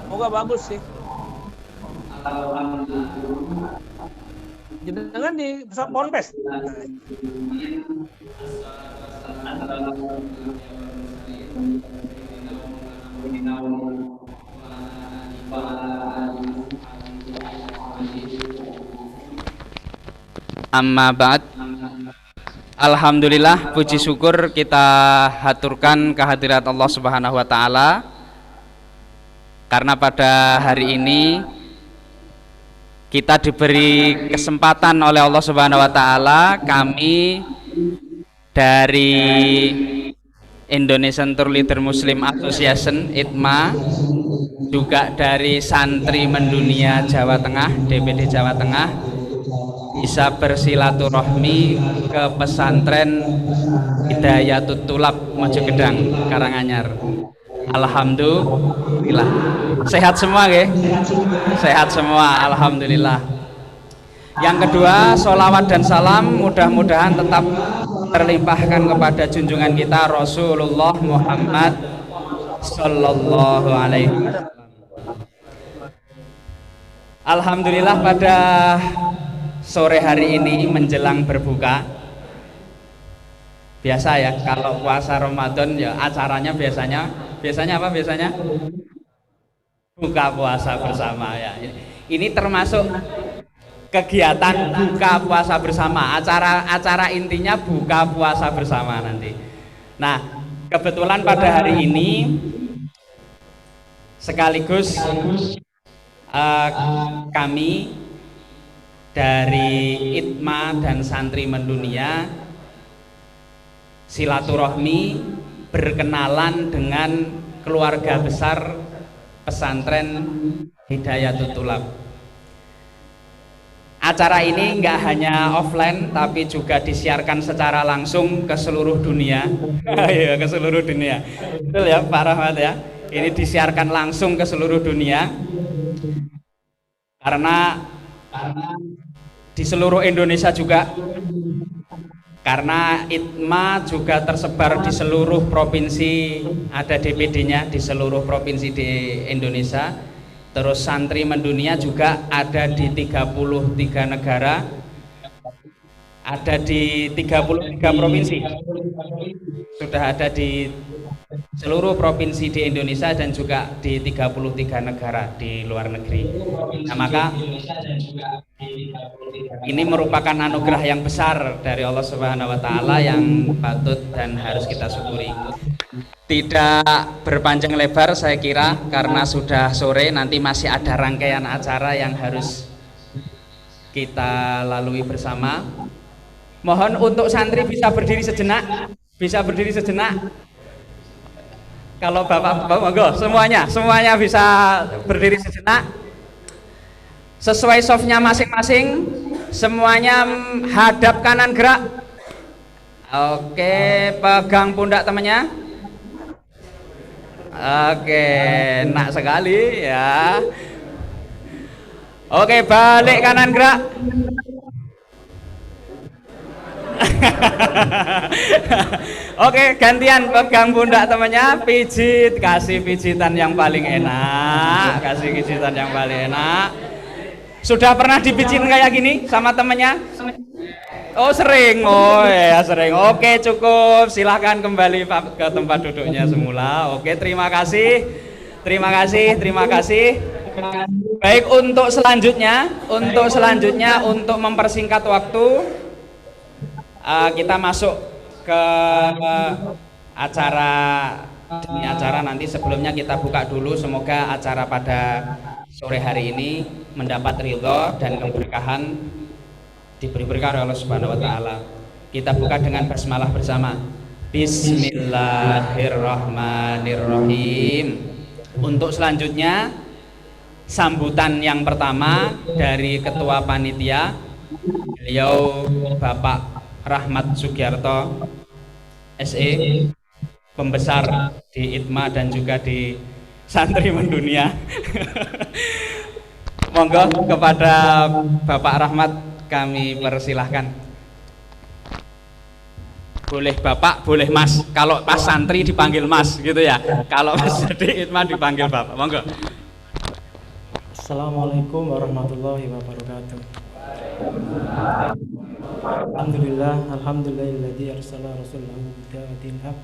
Moga bagus sih. Jenengan di pesawat Ponpes. Amma ba'd. Alhamdulillah, puji syukur kita haturkan kehadirat Allah Subhanahu wa taala karena pada hari ini kita diberi kesempatan oleh Allah Subhanahu wa taala, kami dari Indonesian Tour Leader Muslim Association ITMA, juga dari Santri Mendunia Jawa Tengah, DPD Jawa Tengah, bisa bersilaturahmi ke pesantren Hidayatut Tulab Mojogedang Karanganyar. Alhamdulillah. Sehat semua nggih? Sehat semua, alhamdulillah. Yang kedua, sholawat dan salam mudah-mudahan tetap terlimpahkan kepada junjungan kita Rasulullah Muhammad Sallallahu Alaihi Wasallam. Alhamdulillah, pada sore hari ini menjelang berbuka, biasa ya kalau puasa Ramadan ya acaranya biasanya apa biasanya buka puasa bersama ya. Ini termasuk kegiatan buka puasa bersama, acara intinya buka puasa bersama nanti. Nah, kebetulan pada hari ini sekaligus kami dari ITMA dan Santri Mendunia silaturahmi berkenalan dengan keluarga besar pesantren Hidayatut Tulab. Acara ini nggak hanya offline tapi juga disiarkan secara langsung ke seluruh dunia. Ya, ke seluruh dunia. Betul ya Pak Rahmat ya. Ini disiarkan langsung ke seluruh dunia karena di seluruh Indonesia juga, karena ITMA juga tersebar di seluruh provinsi, ada DPD-nya di seluruh provinsi di Indonesia. Terus Santri Mendunia juga ada di 33 negara, ada di 33 provinsi, sudah ada di seluruh provinsi di Indonesia dan juga di 33 negara di luar negeri. Nah, maka ini merupakan anugerah yang besar dari Allah Subhanahu wa taala yang patut dan harus kita syukuri. Tidak berpanjang lebar saya kira karena sudah sore, nanti masih ada rangkaian acara yang harus kita lalui bersama. Mohon untuk santri bisa berdiri sejenak, bisa berdiri sejenak. Kalau bapak monggo semuanya bisa berdiri sejenak. Sesuai softnya masing-masing, semuanya hadap kanan gerak. Oke, pegang pundak temannya. Oke, enak sekali ya. Oke, balik kanan gerak. Oke, gantian pegang pundak temannya, pijit, kasih pijitan yang paling enak, kasih pijitan yang paling enak. Sudah pernah dipijit kayak gini sama temennya? Oh sering, oh ya sering. Oke cukup, silahkan kembali ke tempat duduknya semula. Oke, terima kasih, terima kasih, terima kasih. Baik, untuk selanjutnya untuk mempersingkat waktu, kita masuk ke acara demi acara. Nanti sebelumnya kita buka dulu, semoga acara pada sore hari ini mendapat ridho dan keberkahan, diberi berkah oleh Allah Subhanahu wa taala. Kita buka dengan basmalah bersama. Bismillahirrahmanirrahim. Untuk selanjutnya sambutan yang pertama dari ketua panitia, beliau Bapak Rahmat Sugiarto SE, pembesar di ITMA dan juga di Santri Mendunia. Monggo kepada Bapak Rahmat kami persilahkan. boleh Bapak, boleh Mas. Kalau pas santri dipanggil Mas gitu ya. Kalau pas jadi itma dipanggil Bapak. Monggo. Assalamualaikum warahmatullahi wabarakatuh. Alhamdulillahilladzi arsala rasulahu bil haq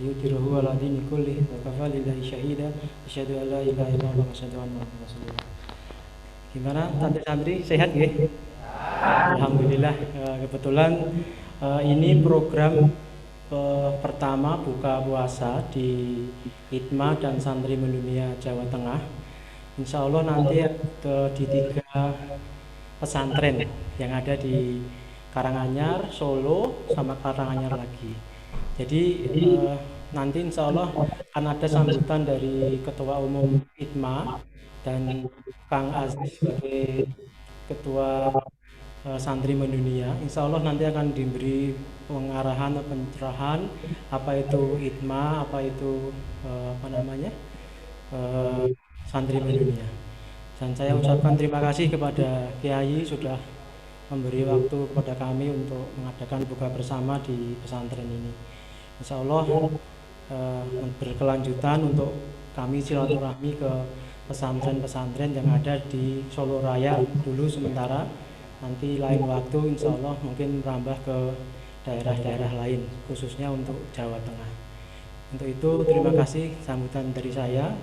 liyudhhirahu 'ala dini kullih wa kafa billahi syahida asyhadu an la ilaha illallah wa asyhadu anna muhammadar rasulullah. Gimana santri-santri sehat nggih? Alhamdulillah. Kebetulan ini program pertama buka puasa di Itma dan Santri Mendunia Jawa Tengah. Insya Allah nanti di 3 pesantren yang ada di Karanganyar, Solo, sama Karanganyar lagi. Jadi nanti insya Allah akan ada sambutan dari Ketua Umum Itma dan Kang Aziz sebagai Ketua Santri Mendunia. Insya Allah nanti akan diberi pengarahan, pencerahan apa itu Itma, apa itu Santri Mendunia. Dan saya ucapkan terima kasih kepada Kiai sudah memberi waktu kepada kami untuk mengadakan buka bersama di pesantren ini. Insya Allah berkelanjutan untuk kami silaturahmi ke pesantren-pesantren yang ada di Solo Raya dulu sementara. Nanti lain waktu insya Allah mungkin merambah ke daerah-daerah lain khususnya untuk Jawa Tengah. Untuk itu terima kasih sambutan dari saya.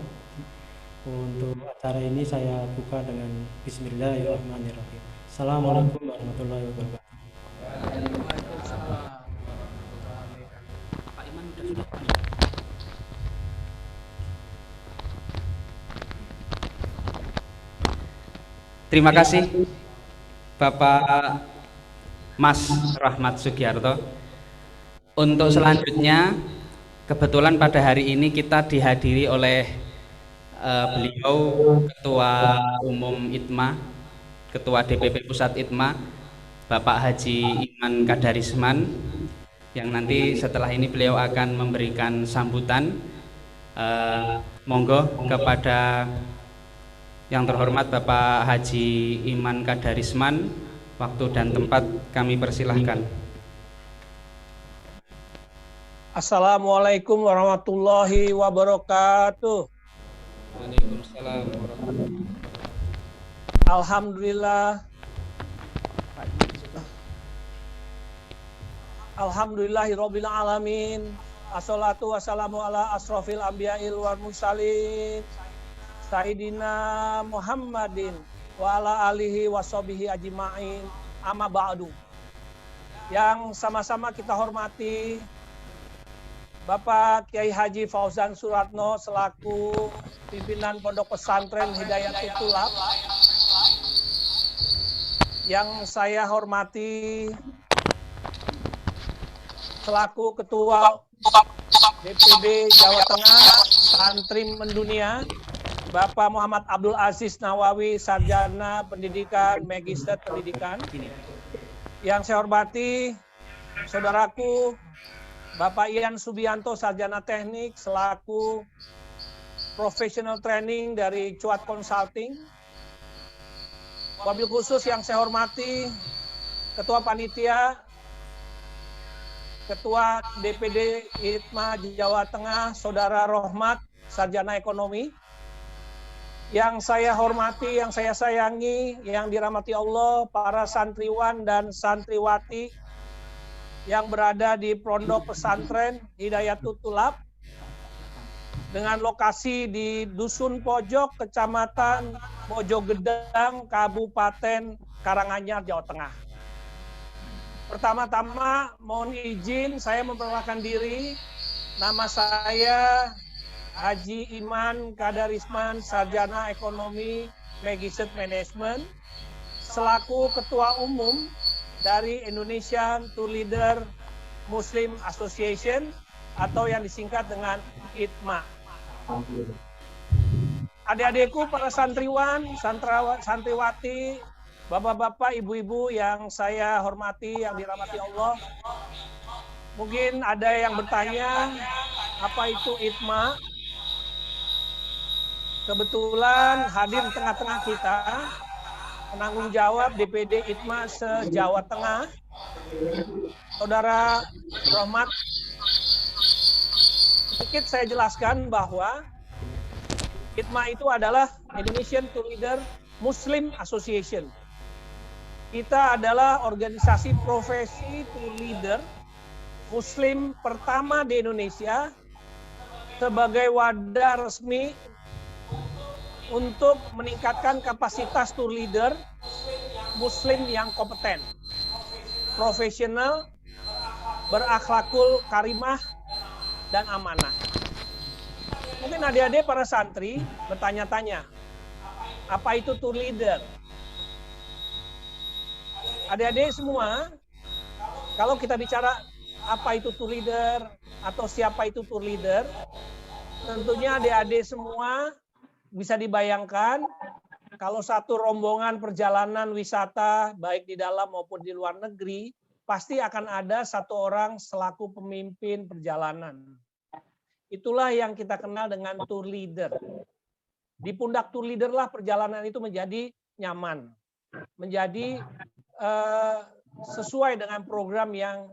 Untuk acara ini saya buka dengan Bismillahirrahmanirrahim. Assalamualaikum warahmatullahi wabarakatuh. Terima kasih Bapak Mas Rahmat Sugiarto. Untuk selanjutnya, kebetulan pada hari ini kita dihadiri oleh beliau Ketua Umum Itma, Ketua DPP Pusat Itma, Bapak Haji Iman Kadarisman, yang nanti setelah ini beliau akan memberikan sambutan. Monggo kepada yang terhormat Bapak Haji Iman Kadarisman, waktu dan tempat kami persilahkan. Assalamualaikum warahmatullahi wabarakatuh. Waalaikumsalam warahmatullahi wabarakatuh. Alhamdulillah. Alhamdulillahirabbil alamin. Assalatu wassalamu ala asrofil anbiya'il wal mursalin. Sayyidina Muhammadin wa ala alihi washabihi ajma'in. Amma ba'du. Yang sama-sama kita hormati Bapak Kiai Haji Fauzan Suratno selaku pimpinan Pondok Pesantren Hidayatul Tulab. Yang saya hormati selaku Ketua DPD Jawa Tengah Santri Mendunia, Bapak Muhammad Abdul Aziz Nawawi, Sarjana Pendidikan, Magister Pendidikan. Yang saya hormati saudaraku Bapak Ian Subianto, Sarjana Teknik, selaku Professional Training dari Cuat Consulting. Wabil khusus yang saya hormati Ketua Panitia, Ketua DPD Itma Jawa Tengah, Saudara Rohmat, Sarjana Ekonomi. Yang saya hormati, yang saya sayangi, yang dirahmati Allah, para santriwan dan santriwati yang berada di Pondok Pesantren Hidayatul Tulab dengan lokasi di Dusun Pojok, Kecamatan Mojogedang, Kabupaten Karanganyar, Jawa Tengah. Pertama-tama mohon izin saya memperkenalkan diri. Nama saya Haji Iman Kadarisman, Sarjana Ekonomi Magister Management, selaku Ketua Umum dari Indonesian Tour Leader Muslim Association atau yang disingkat dengan ITMA. Adik-adikku, para santriwan, santriwati, bapak-bapak, ibu-ibu yang saya hormati, yang dirahmati Allah. Mungkin ada yang bertanya, apa itu ITMA? Kebetulan hadir di tengah-tengah kita penanggung jawab DPD ITMA se-Jawa Tengah, Saudara Rohmat. Sedikit saya jelaskan bahwa ITMA itu adalah Indonesian Tour Leader Muslim Association. Kita adalah organisasi profesi tour leader Muslim pertama di Indonesia sebagai wadah resmi untuk meningkatkan kapasitas tour leader Muslim yang kompeten, profesional, berakhlakul karimah, dan amanah. Mungkin adik-adik para santri bertanya-tanya, apa itu tour leader? Adik-adik semua, kalau kita bicara apa itu tour leader atau siapa itu tour leader, tentunya adik-adik semua bisa dibayangkan kalau satu rombongan perjalanan wisata baik di dalam maupun di luar negeri, pasti akan ada satu orang selaku pemimpin perjalanan. Itulah yang kita kenal dengan tour leader. Di pundak tour leader lah perjalanan itu menjadi nyaman, menjadi sesuai dengan program yang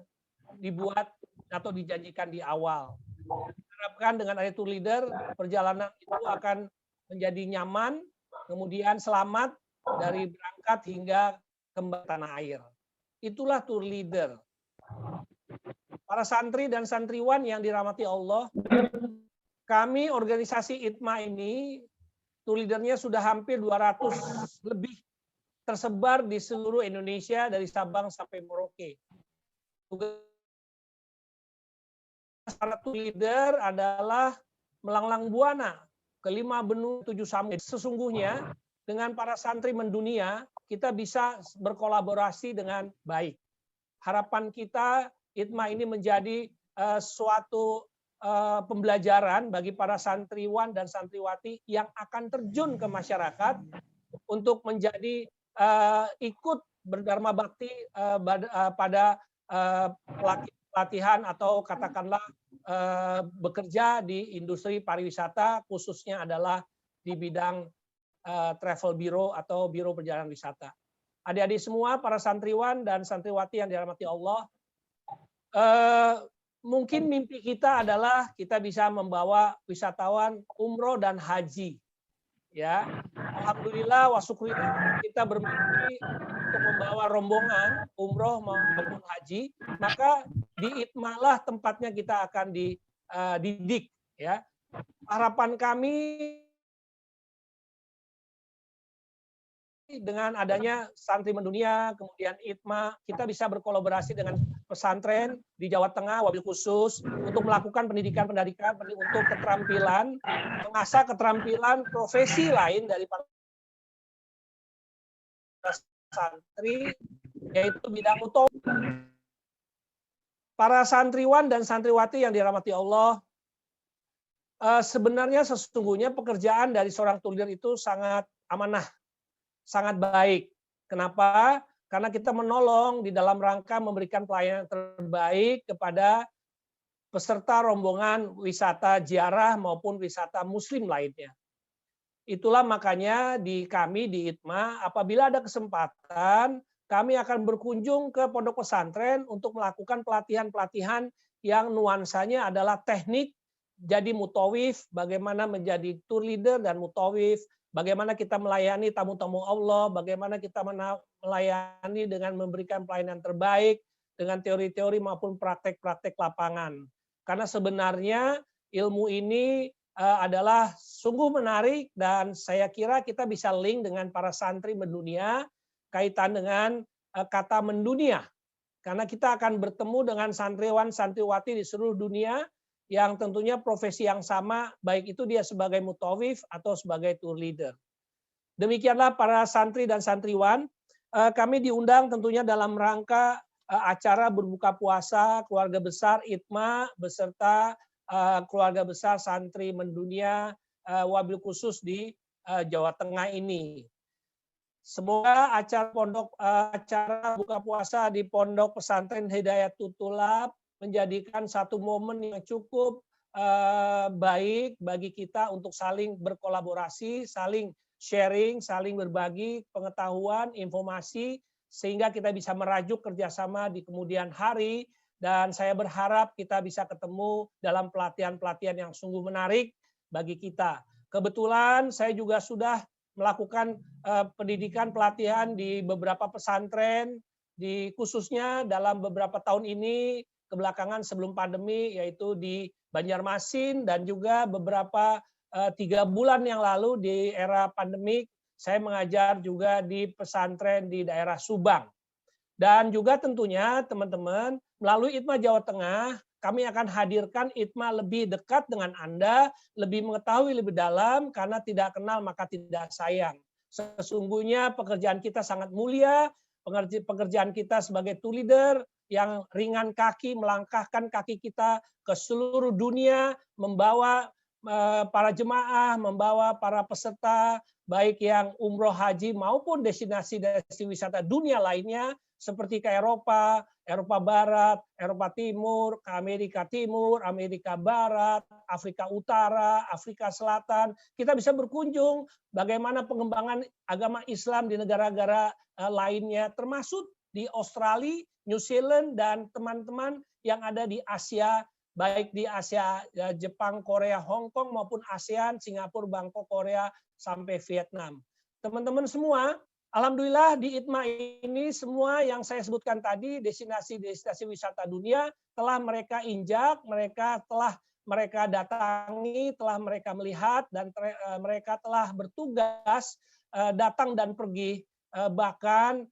dibuat atau dijanjikan di awal. Diharapkan dengan ada tour leader, perjalanan itu akan menjadi nyaman, kemudian selamat dari berangkat hingga kembali tanah air. Itulah tour leader. Para santri dan santriwan yang dirahmati Allah, kami organisasi ITMA ini, tour leadernya sudah hampir 200 lebih tersebar di seluruh Indonesia dari Sabang sampai Merauke. Para tour leader adalah melanglang buana ke 5 benua 7 samudra. Sesungguhnya dengan para santri mendunia kita bisa berkolaborasi dengan baik. Harapan kita ITMA ini menjadi suatu pembelajaran bagi para santriwan dan santriwati yang akan terjun ke masyarakat untuk menjadi ikut berdharma bakti pada pelatihan atau katakanlah bekerja di industri pariwisata, khususnya adalah di bidang travel bureau atau biro perjalanan wisata. Adik-adik semua, para santriwan dan santriwati yang dirahmati Allah, mungkin mimpi kita adalah kita bisa membawa wisatawan umroh dan haji. Ya, alhamdulillah wa syukurillah kita bermimpi untuk membawa rombongan umroh maupun haji, maka di ITMA lah tempatnya kita akan dididik. Ya, harapan kami dengan adanya santri mendunia, kemudian ITMA, kita bisa berkolaborasi dengan pesantren di Jawa Tengah, wabil khusus, untuk melakukan pendidikan untuk keterampilan, mengasah keterampilan profesi lain dari para santri, yaitu bidang utama. Para santriwan dan santriwati yang dirahmati Allah, sebenarnya sesungguhnya pekerjaan dari seorang tour leader itu sangat amanah, sangat baik. Kenapa? Karena kita menolong di dalam rangka memberikan pelayanan terbaik kepada peserta rombongan wisata ziarah maupun wisata muslim lainnya. Itulah makanya kami di ITMA, apabila ada kesempatan, kami akan berkunjung ke pondok pesantren untuk melakukan pelatihan-pelatihan yang nuansanya adalah teknik jadi mutawif, bagaimana menjadi tour leader dan mutawif, bagaimana kita melayani tamu-tamu Allah, bagaimana kita melayani dengan memberikan pelayanan terbaik, dengan teori-teori maupun praktek-praktek lapangan. Karena sebenarnya ilmu ini adalah sungguh menarik dan saya kira kita bisa link dengan para santri mendunia, kaitan dengan kata mendunia. Karena kita akan bertemu dengan santriwan, santriwati di seluruh dunia, yang tentunya profesi yang sama, baik itu dia sebagai mutawif atau sebagai tour leader. Demikianlah para santri dan santriwan, kami diundang tentunya dalam rangka acara berbuka puasa keluarga besar ITMA beserta keluarga besar santri mendunia wabil khusus di Jawa Tengah ini. Semoga acara buka puasa di Pondok Pesantren Hidayatul Tulab menjadikan satu momen yang cukup baik bagi kita untuk saling berkolaborasi, saling sharing, saling berbagi pengetahuan, informasi, sehingga kita bisa merajuk kerjasama di kemudian hari. Dan saya berharap kita bisa ketemu dalam pelatihan-pelatihan yang sungguh menarik bagi kita. Kebetulan saya juga sudah melakukan pendidikan pelatihan di beberapa pesantren, khususnya dalam beberapa tahun ini kebelakangan sebelum pandemi, yaitu di Banjarmasin, dan juga beberapa 3 bulan yang lalu di era pandemik saya mengajar juga di pesantren di daerah Subang. Dan juga tentunya teman-teman melalui ITMA Jawa Tengah kami akan hadirkan ITMA lebih dekat dengan Anda, lebih mengetahui lebih dalam, karena tidak kenal maka tidak sayang. Sesungguhnya pekerjaan kita sangat mulia, pekerjaan kita sebagai tool leader yang ringan kaki, melangkahkan kaki kita ke seluruh dunia, membawa para jemaah, membawa para peserta, baik yang umroh haji maupun destinasi-destinasi wisata dunia lainnya, seperti ke Eropa, Eropa Barat, Eropa Timur, ke Amerika Timur, Amerika Barat, Afrika Utara, Afrika Selatan. Kita bisa berkunjung bagaimana pengembangan agama Islam di negara-negara lainnya, termasuk di Australia, New Zealand, dan teman-teman yang ada di Asia, baik di Asia, Jepang, Korea, Hong Kong, maupun ASEAN, Singapura, Bangkok, Korea, sampai Vietnam. Teman-teman semua, alhamdulillah di ITMA ini semua yang saya sebutkan tadi, destinasi-destinasi wisata dunia telah mereka injak, mereka datangi, telah mereka melihat, dan mereka telah bertugas datang dan pergi. Bahkan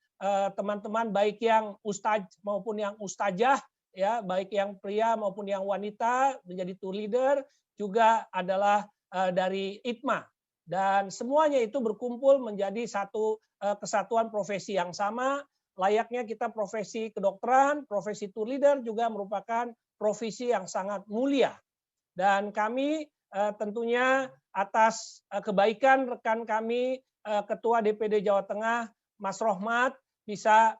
teman-teman baik yang ustadz maupun yang ustazah, ya, baik yang pria maupun yang wanita menjadi tour leader juga adalah dari ITMA, dan semuanya itu berkumpul menjadi satu kesatuan profesi yang sama. Layaknya kita profesi kedokteran, profesi tour leader juga merupakan profesi yang sangat mulia, dan kami tentunya atas kebaikan rekan kami Ketua DPD Jawa Tengah Mas Rohmat bisa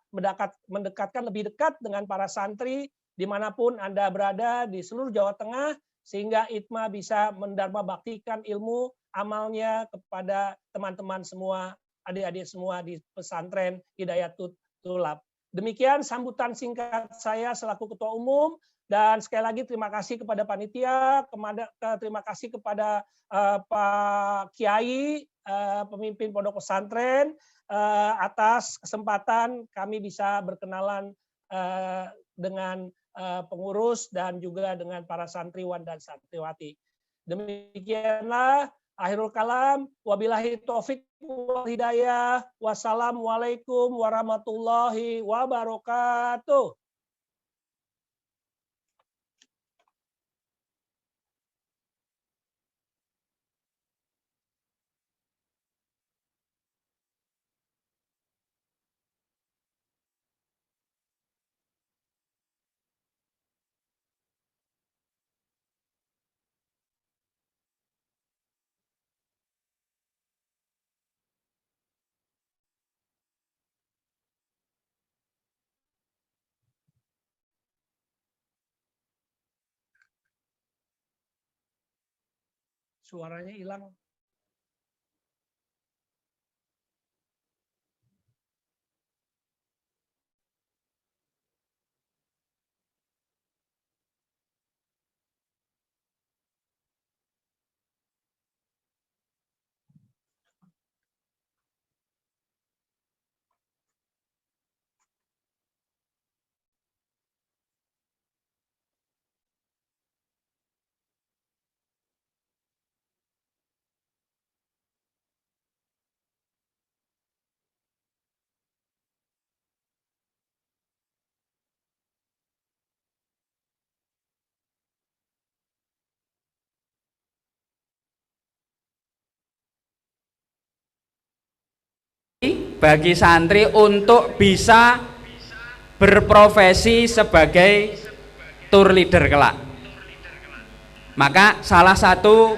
mendekatkan lebih dekat dengan para santri dimanapun Anda berada di seluruh Jawa Tengah, sehingga ITMA bisa mendharma baktikan ilmu amalnya kepada teman-teman semua, adik-adik semua di pesantren Hidayatul Tulab. Demikian sambutan singkat saya selaku Ketua Umum, dan sekali lagi terima kasih kepada panitia, terima kasih kepada Pak Kiai, pemimpin pondok pesantren, atas kesempatan kami bisa berkenalan dengan pengurus dan juga dengan para santriwan dan santriwati. Demikianlah akhirul kalam, wabillahi taufik wal hidayah, wassalamualaikum warahmatullahi wabarakatuh. Suaranya hilang. Bagi santri untuk bisa berprofesi sebagai tour leader kelak. Maka salah satu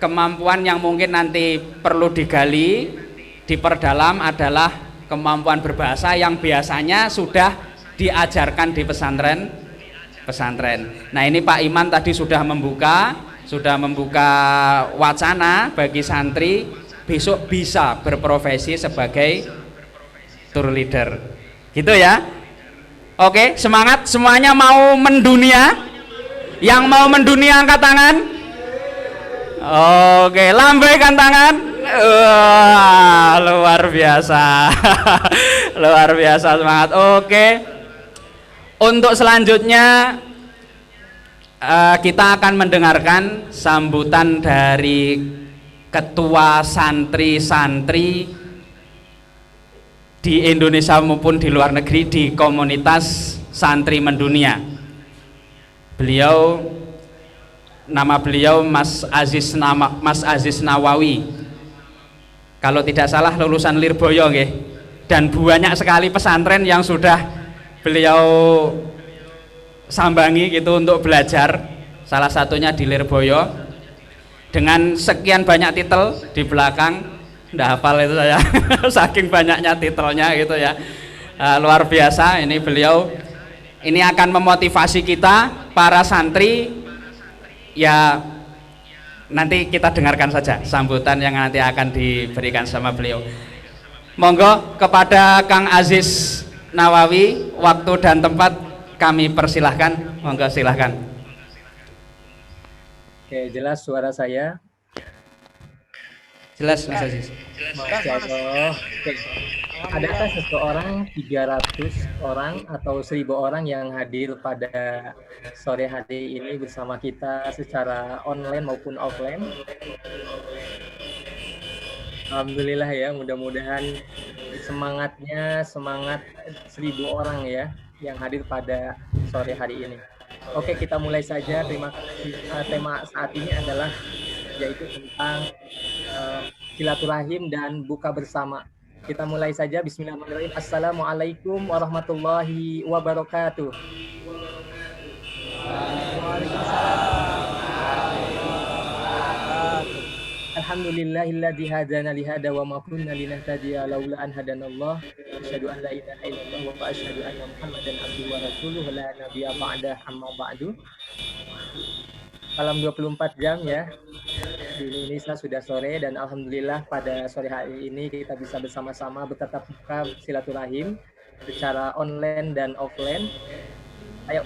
kemampuan yang mungkin nanti perlu digali, diperdalam adalah kemampuan berbahasa yang biasanya sudah diajarkan di pesantren. Nah, ini Pak Iman tadi sudah membuka wacana bagi santri besok bisa berprofesi sebagai tour leader. Gitu ya. Oke, semangat semuanya mau mendunia. Yang mau mendunia angkat tangan. Oke, lambaikan tangan. Wah, luar biasa. Luar biasa, semangat. Oke. Untuk selanjutnya kita akan mendengarkan sambutan dari ketua santri-santri di Indonesia maupun di luar negeri di komunitas santri mendunia. Nama beliau Mas Aziz Nawawi. Kalau tidak salah lulusan Lirboyo nggih. Dan banyak sekali pesantren yang sudah beliau sambangi gitu untuk belajar, salah satunya di Lirboyo dengan sekian banyak titel di belakang, nggak hafal itu saya saking banyaknya titelnya gitu ya. Luar biasa ini beliau, ini akan memotivasi kita para santri ya. Nanti kita dengarkan saja sambutan yang nanti akan diberikan sama beliau. Monggo kepada Kang Aziz Nawawi, waktu dan tempat kami persilahkan, monggo silahkan. Oke, jelas suara saya? Jelas Mas Aziz. Masya Allah. Oke. Adakah seseorang 300 orang atau 1000 orang yang hadir pada sore hari ini bersama kita secara online maupun offline? Alhamdulillah ya, mudah-mudahan semangat 1000 orang ya yang hadir pada sore hari ini. Oke, kita mulai saja. Terima kasih. Tema saat ini adalah yaitu tentang silaturahim dan buka bersama. Kita mulai saja. Bismillahirrahmanirrahim. Assalamualaikum warahmatullahi wabarakatuh. Alhamdulillahilladzi hadana li hada wa ma kunna linahtadiya laula an hadanallah. Asyhadu an la ilaha illallah wa asyhadu anna Muhammadan abduhu wa rasuluhu la nabiyya ba'da amma ba'du. Salam 24 jam ya. Di Indonesia sudah sore dan alhamdulillah pada sore hari ini kita bisa bersama-sama bertatap muka silaturahim secara online dan offline. Ayo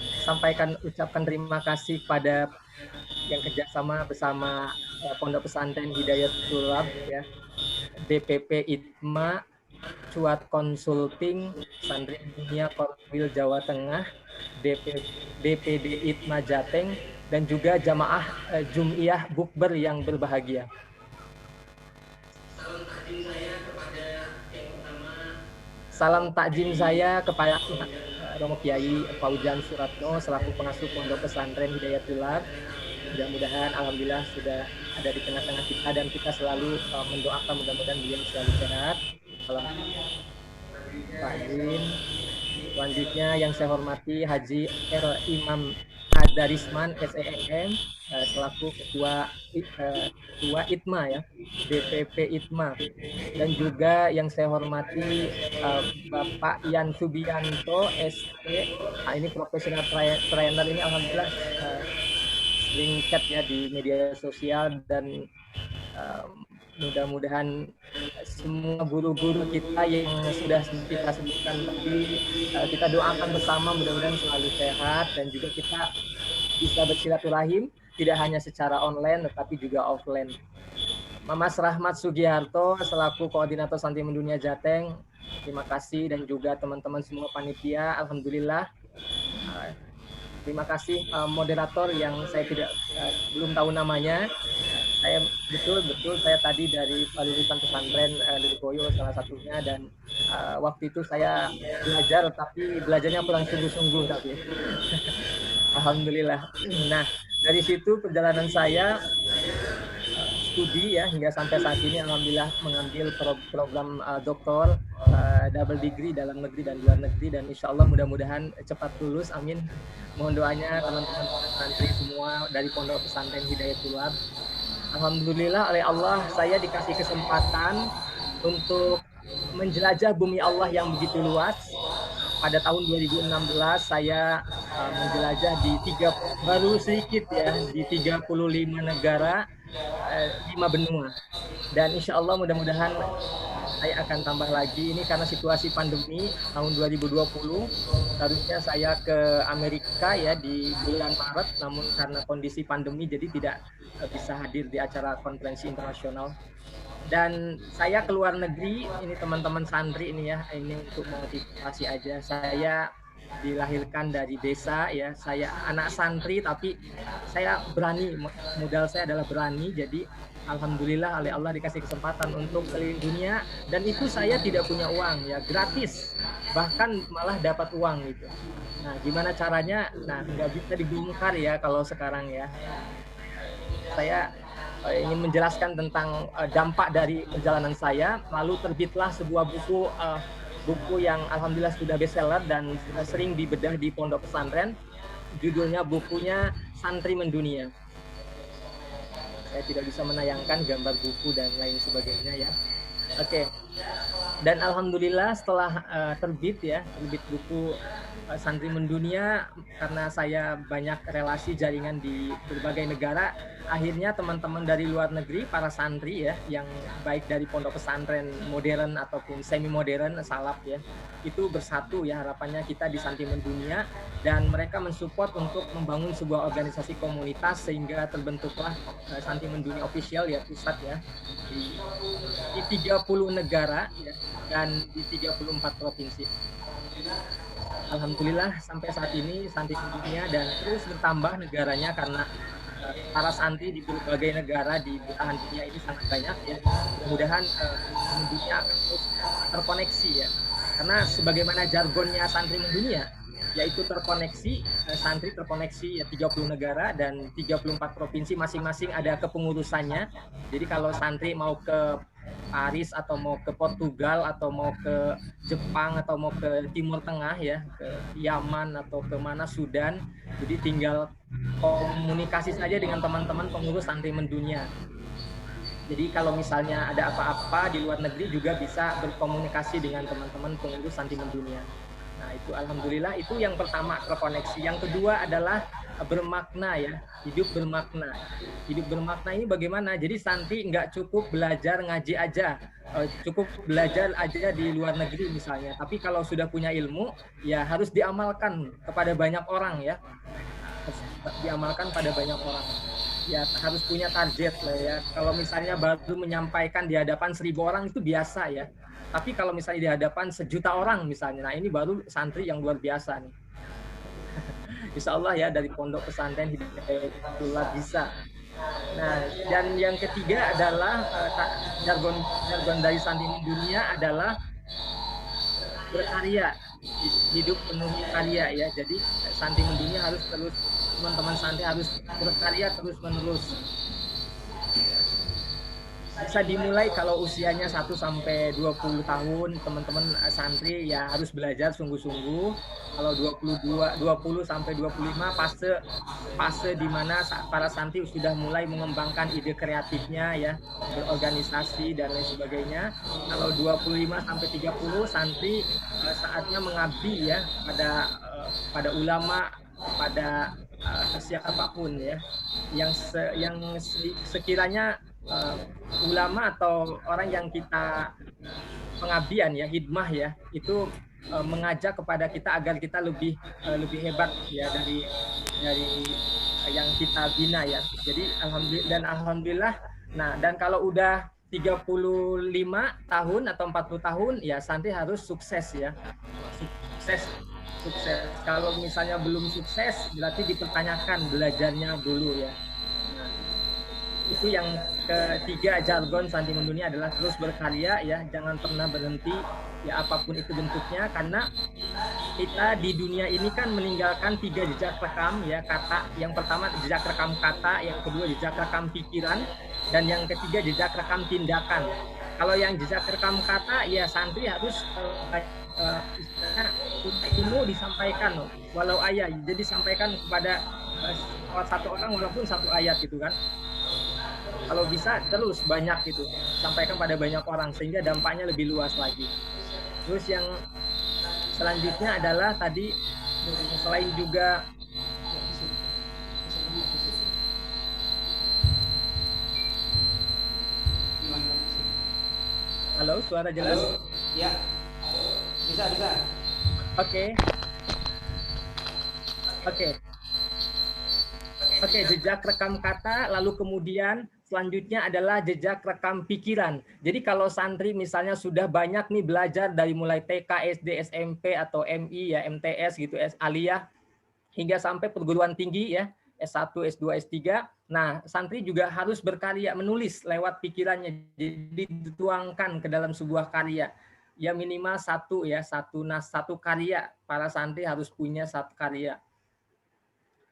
ucapkan terima kasih pada yang kerjasama bersama Pondok Pesantren Hidayatul Lab ya, DPP ITMA, Cuat Consulting, Santri Dunia Korwil Jawa Tengah, DPD ITMA Jateng, dan juga jamaah Jum'iyah Bukber yang berbahagia. Salam takjim saya kepada Romo Kiai Faujan Suratno selaku pengasuh Pondok Pesantren Hidayatul Lab. Mudah-mudahan alhamdulillah sudah ada di tengah-tengah kita dan kita selalu mendoakan mudah-mudahan beliau selalu sehat. Salam takjim. Selanjutnya yang saya hormati Haji R. Imam Adarisman SEM selaku ketua ITMA ya, DPP ITMA, dan juga yang saya hormati Bapak Ian Subianto ST. Ini profesional trainer ini alhamdulillah sering chat ya di media sosial dan mudah-mudahan semua guru-guru kita yang sudah kita sebutkan tadi kita doakan bersama mudah-mudahan selalu sehat dan juga kita bisa bersilaturahim tidak hanya secara online tetapi juga offline. Mas Rahmat Sugiharto selaku koordinator Santri Mendunia Jateng, terima kasih, dan juga teman-teman semua panitia, alhamdulillah. Terima kasih moderator yang saya belum tahu namanya. Saya betul saya tadi dari lulusan pesantren Lirboyo salah satunya, dan waktu itu saya belajar tapi belajarnya kurang sungguh-sungguh tapi alhamdulillah. Nah, dari situ perjalanan saya studi ya hingga sampai saat ini alhamdulillah mengambil program doktor double degree dalam negeri dan luar negeri, dan insya Allah mudah-mudahan cepat lulus, amin. Mohon doanya teman-teman santri semua dari Pondok Pesantren Hidayatul Lab. Alhamdulillah oleh Allah saya dikasih kesempatan untuk menjelajah bumi Allah yang begitu luas. Pada tahun 2016 saya menjelajah baru sedikit ya, di 35 negara, 5 benua. Dan insya Allah mudah-mudahan saya akan tambah lagi. Ini karena situasi pandemi tahun 2020, harusnya saya ke Amerika ya di bulan Maret, namun karena kondisi pandemi jadi tidak bisa hadir di acara konferensi internasional. Dan saya keluar negeri, ini teman-teman santri ini ya, ini untuk motivasi aja. Saya dilahirkan dari desa ya, saya anak santri tapi saya berani, modal saya adalah berani. Jadi alhamdulillah oleh Allah dikasih kesempatan untuk keliling dunia, dan itu saya tidak punya uang ya, gratis, bahkan malah dapat uang gitu. Nah gimana caranya? Nah nggak bisa dibongkar ya kalau sekarang ya. Saya ingin menjelaskan tentang dampak dari perjalanan saya. Lalu terbitlah sebuah buku yang alhamdulillah sudah bestseller dan sering dibedah di pondok pesantren. Judulnya bukunya Santri Mendunia. Saya tidak bisa menayangkan gambar buku dan lain sebagainya ya. Oke. Dan alhamdulillah setelah terbit buku Santri Mendunia, karena saya banyak relasi jaringan di berbagai negara, akhirnya teman-teman dari luar negeri, para santri ya, yang baik dari pondok pesantren modern ataupun semi modern, salaf ya, itu bersatu ya, harapannya kita di Santri Mendunia, dan mereka mensupport untuk membangun sebuah organisasi komunitas sehingga terbentuklah Santri Mendunia Official ya, pusat ya, di 30 negara ya, dan di 34 provinsi. Alhamdulillah sampai saat ini Santri Mendunia, dan terus bertambah negaranya karena para santri di berbagai negara di belahan dunia ini sangat banyak ya. Mudah-mudahan dunia akan terus terkoneksi ya. Karena sebagaimana jargonnya Santri Mendunia, yaitu terkoneksi, santri terkoneksi ya, 30 negara dan 34 provinsi, masing-masing ada kepengurusannya. Jadi kalau santri mau ke Paris atau mau ke Portugal atau mau ke Jepang atau mau ke Timur Tengah ya, ke Yaman atau ke mana, Sudan, jadi tinggal komunikasi saja dengan teman-teman pengurus Santri Mendunia. Jadi kalau misalnya ada apa-apa di luar negeri juga bisa berkomunikasi dengan teman-teman pengurus Santri Mendunia. Nah itu alhamdulillah, itu yang pertama, terkoneksi. Yang kedua adalah bermakna ya, hidup bermakna. Hidup bermakna ini bagaimana? Jadi santri nggak cukup belajar ngaji aja, cukup belajar aja di luar negeri misalnya. Tapi kalau sudah punya ilmu, ya harus diamalkan kepada banyak orang ya. Harus diamalkan pada banyak orang. Ya harus punya target lah ya. Kalau misalnya baru menyampaikan di hadapan 1000 orang itu biasa ya. Tapi kalau misalnya di hadapan 1 juta orang misalnya, nah ini baru santri yang luar biasa nih. Insya Allah ya, dari pondok pesantren Hidayatullah bisa. Nah, dan yang ketiga adalah jargon dari Santri Mendunia adalah berkarya, hidup penuh karya ya. Jadi Santri Mendunia harus terus, teman-teman santri harus berkarya terus menerus. Bisa dimulai kalau usianya 1 sampai 20 tahun, teman-teman santri ya harus belajar sungguh-sungguh. Kalau 20 sampai 25 fase di mana para santri sudah mulai mengembangkan ide kreatifnya ya, berorganisasi dan lain sebagainya. Kalau 25 sampai 30 santri saatnya mengabdi ya pada ulama, pada siapapun ya, yang sekiranya ulama atau orang yang kita pengabdian ya, hidmah ya, itu mengajak kepada kita agar kita lebih hebat ya dari yang kita bina ya. Jadi alhamdulillah. Nah, dan kalau udah 35 tahun atau 40 tahun ya santri harus sukses ya. Sukses. Kalau misalnya belum sukses berarti dipertanyakan belajarnya dulu ya. Nah, itu yang ketiga jargon Santri Mendunia adalah terus berkarya ya, jangan pernah berhenti ya, apapun itu bentuknya, karena kita di dunia ini kan meninggalkan 3 jejak rekam ya, kata. Yang pertama jejak rekam kata, yang kedua jejak rekam pikiran, dan yang ketiga jejak rekam tindakan. Kalau yang jejak rekam kata ya santri harus ilmu disampaikan walau ayat, jadi sampaikan kepada satu orang walaupun 1 ayat gitu kan. Kalau bisa terus banyak gitu, sampaikan pada banyak orang sehingga dampaknya lebih luas lagi. Terus yang selanjutnya adalah tadi Selain juga halo, suara jelas? Ya, bisa. Oke. Oke, jejak rekam kata, lalu kemudian selanjutnya adalah jejak rekam pikiran. Jadi kalau santri misalnya sudah banyak nih belajar dari mulai TK, SD, SMP atau MI ya, MTS gitu, aliyah hingga sampai perguruan tinggi ya, S1, S2, S3. Nah, santri juga harus berkarya menulis lewat pikirannya. Jadi dituangkan ke dalam sebuah karya. Ya minimal satu satu karya. Para santri harus punya satu karya.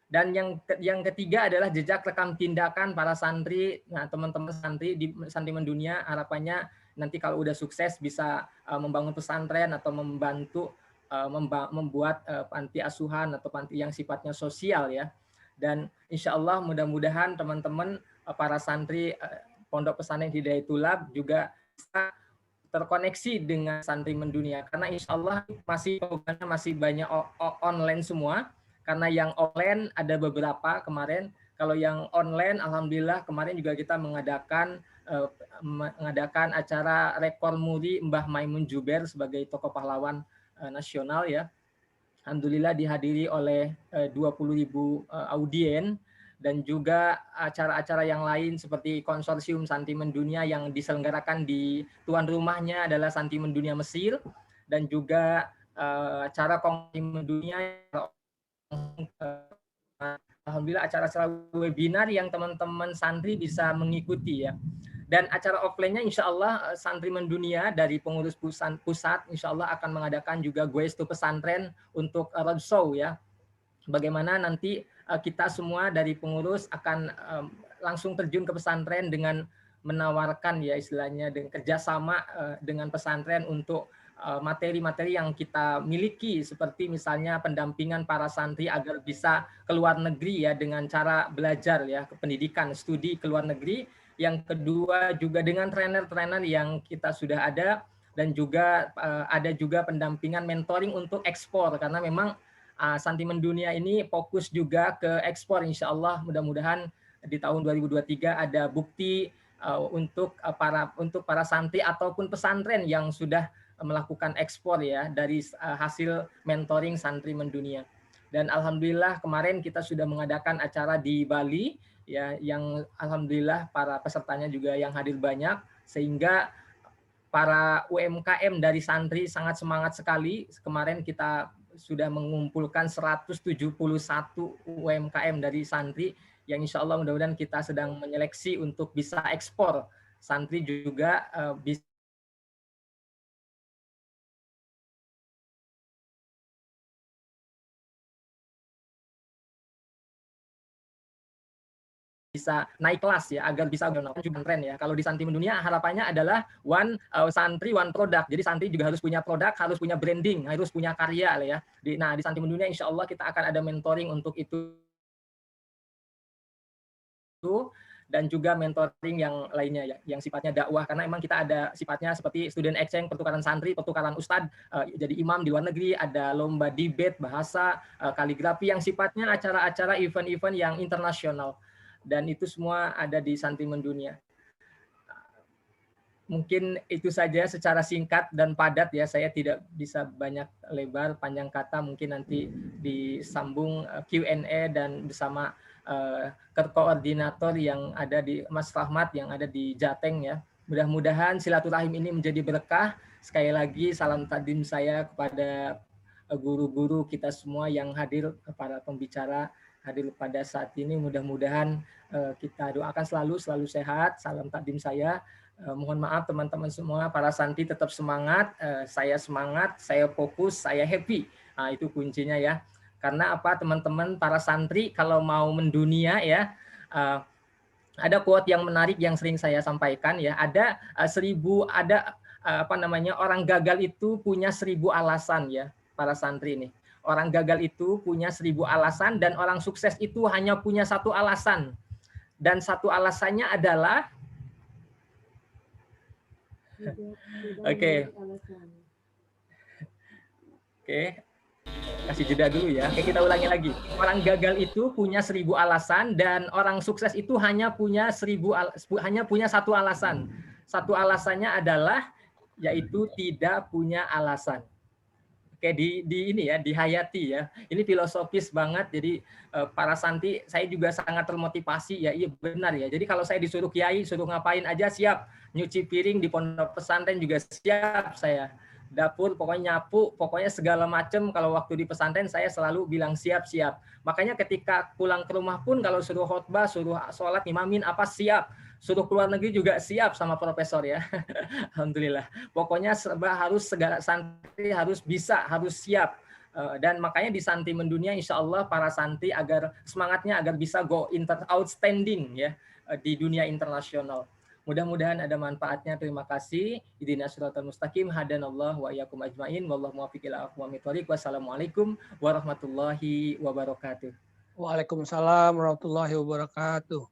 Dan yang ketiga adalah jejak rekam tindakan para santri. Nah, teman-teman santri di Santri Mendunia harapannya nanti kalau udah sukses bisa membangun pesantren atau membantu membuat panti asuhan atau panti yang sifatnya sosial ya. Dan insya Allah mudah-mudahan teman-teman para santri Pondok Pesantren Hidayatullah juga bisa terkoneksi dengan Santri Mendunia karena insya Allah programnya masih banyak online semua. Karena yang online ada beberapa kemarin, kalau yang online alhamdulillah kemarin juga kita mengadakan acara rekor muri Mbah Maimun Juber sebagai tokoh pahlawan nasional ya. Alhamdulillah dihadiri oleh 20.000 audien dan juga acara-acara yang lain seperti konsorsium Santri Mendunia yang diselenggarakan di tuan rumahnya adalah Santri Mendunia Mesir dan juga acara Kongres Mendunia. Alhamdulillah acara-acara webinar yang teman-teman santri bisa mengikuti ya. Dan acara offline-nya insya Allah Santri Mendunia dari pengurus pusat insya Allah akan mengadakan juga Goes to Pesantren untuk roadshow ya. Bagaimana nanti kita semua dari pengurus akan langsung terjun ke pesantren dengan menawarkan ya istilahnya dengan kerjasama dengan pesantren untuk materi-materi yang kita miliki seperti misalnya pendampingan para santri agar bisa ke luar negeri ya dengan cara belajar ya ke pendidikan studi ke luar negeri. Yang kedua juga dengan trainer-trainer yang kita sudah ada dan juga ada juga pendampingan mentoring untuk ekspor karena memang Santri Mendunia ini fokus juga ke ekspor insya Allah mudah-mudahan di tahun 2023 ada bukti untuk para santri ataupun pesantren yang sudah melakukan ekspor ya dari hasil mentoring Santri Mendunia. Dan alhamdulillah kemarin kita sudah mengadakan acara di Bali ya yang alhamdulillah para pesertanya juga yang hadir banyak sehingga para UMKM dari santri sangat semangat sekali. Kemarin kita sudah mengumpulkan 171 UMKM dari santri yang insya Allah mudah-mudahan kita sedang menyeleksi untuk bisa ekspor. Santri juga bisa naik kelas ya agar bisa juga tren ya. Kalau di Santri Mendunia harapannya adalah one santri one product. Jadi santri juga harus punya produk, harus punya branding, harus punya karya lah ya. Di Santri Mendunia insya Allah kita akan ada mentoring untuk itu dan juga mentoring yang lainnya ya, yang sifatnya dakwah karena memang kita ada sifatnya seperti student exchange, pertukaran santri, pertukaran ustadz, jadi imam di luar negeri, ada lomba debate bahasa, kaligrafi yang sifatnya acara-acara event-event yang internasional. Dan itu semua ada di Santri Mendunia. Mungkin itu saja secara singkat dan padat ya, saya tidak bisa banyak lebar, panjang kata, mungkin nanti disambung Q&A dan bersama koordinator yang ada di Mas Rahmat yang ada di Jateng ya. Mudah-mudahan silaturahim ini menjadi berkah. Sekali lagi salam takdim saya kepada guru-guru kita semua yang hadir, para pembicara hadir pada saat ini. Mudah-mudahan kita doakan selalu sehat. Salam takdim saya. Mohon maaf teman-teman semua, para santri tetap semangat. Saya semangat, saya fokus, saya happy. Nah, itu kuncinya ya. Karena apa teman-teman para santri kalau mau mendunia ya, ada quote yang menarik yang sering saya sampaikan ya. Ada orang gagal itu punya 1000 alasan ya para santri ini. Orang gagal itu punya 1000 alasan dan orang sukses itu hanya punya satu alasan. Dan satu alasannya adalah Oke. Kasih jeda dulu ya. Oke, kita ulangi lagi. Orang gagal itu punya 1000 alasan dan orang sukses itu hanya punya satu alasan. Satu alasannya adalah yaitu tidak punya alasan. Oke, ini ya, dihayati ya. Ini filosofis banget. Jadi para santri, saya juga sangat termotivasi ya. Iya benar ya. Jadi kalau saya disuruh kiai, suruh ngapain aja siap. Nyuci piring di pondok pesantren juga siap saya. Dapur pokoknya nyapu, pokoknya segala macam. Kalau waktu di pesantren saya selalu bilang siap-siap. Makanya ketika pulang ke rumah pun kalau suruh khotbah, suruh sholat, imamin apa siap. Suruh keluar negeri juga siap sama profesor ya. Alhamdulillah. Pokoknya segala santri harus bisa, harus siap. Dan makanya di Santri Mendunia insya Allah para santri agar semangatnya agar bisa go outstanding ya di dunia internasional. Mudah-mudahan ada manfaatnya. Terima kasih. Ihdinas siratal mustaqim, hadanallah wa iyyakum ajmain. Wallahu muwaffiq ila aqwamit thoriq. Wassalamualaikum warahmatullahi wabarakatuh. Waalaikumsalam warahmatullahi wabarakatuh.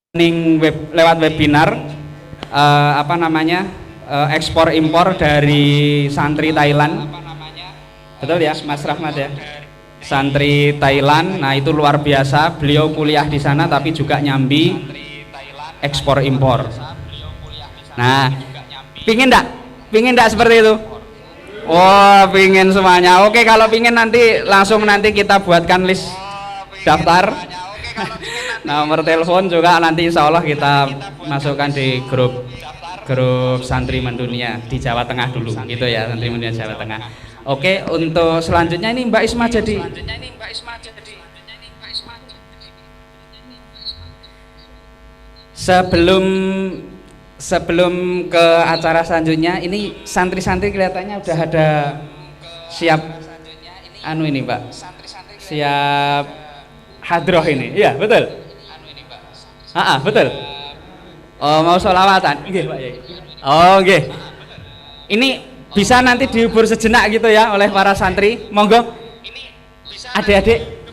Lewat webinar ekspor impor dari santri Thailand, betul ya Mas Rahmat ya, santri Thailand. Nah itu luar biasa, beliau kuliah di sana tapi juga nyambi ekspor impor. Nah pingin enggak seperti itu? Oh pingin semuanya. Oke, kalau pingin nanti kita buatkan list daftar. Nomor telepon juga nanti insya Allah kita masukkan di grup Santri Mendunia di Jawa Tengah dulu gitu ya, Santri Mendunia Jawa Tengah. Oke, untuk selanjutnya ini Mbak Isma jadi sebelum ke acara selanjutnya ini santri-santri kelihatannya udah ada siap ini Mbak, siap hadroh ini, iya betul. Betul. Oh mau sholawatan, Pak Yai. Oh ini bisa nanti dihibur sejenak gitu ya oleh para santri. Monggo, adik-adik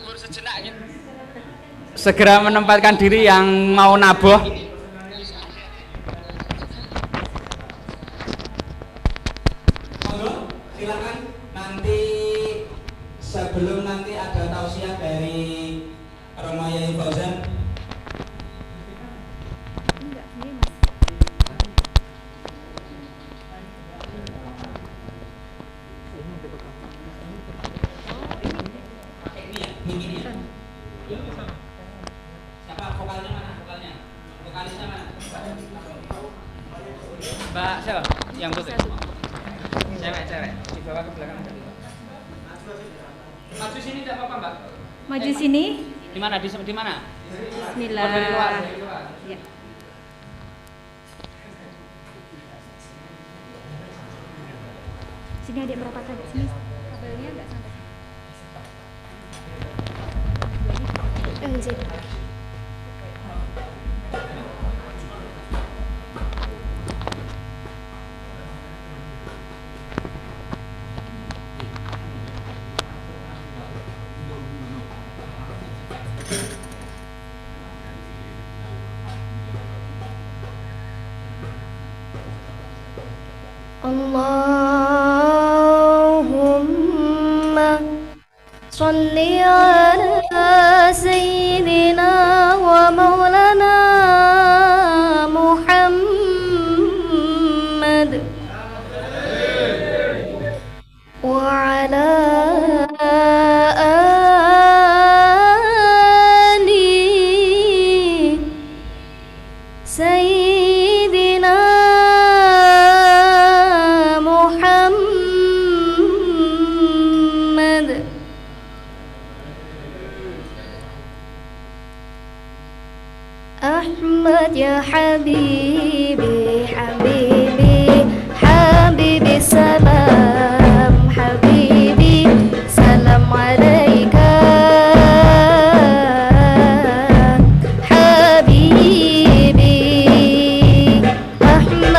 segera menempatkan diri yang mau naboh. Monggo, silakan nanti sebelum nanti ada tausiah dari Romo Yai Fauzan. Siapa vokalnya mana? Vokalisnya mana? Mbak siapa? Yang putih. Cewek. Dibawa ke belakang. Maju sini tidak apa-apa, Mbak. Maju sini. Di mana? Di mana? Bismillah. Oh, dari luar. Ya. Sini adik merapat lagi sini. Kabelnya enggak sampai. Jadi. Allahumma salli ala sayyidina wa maulana Muhammad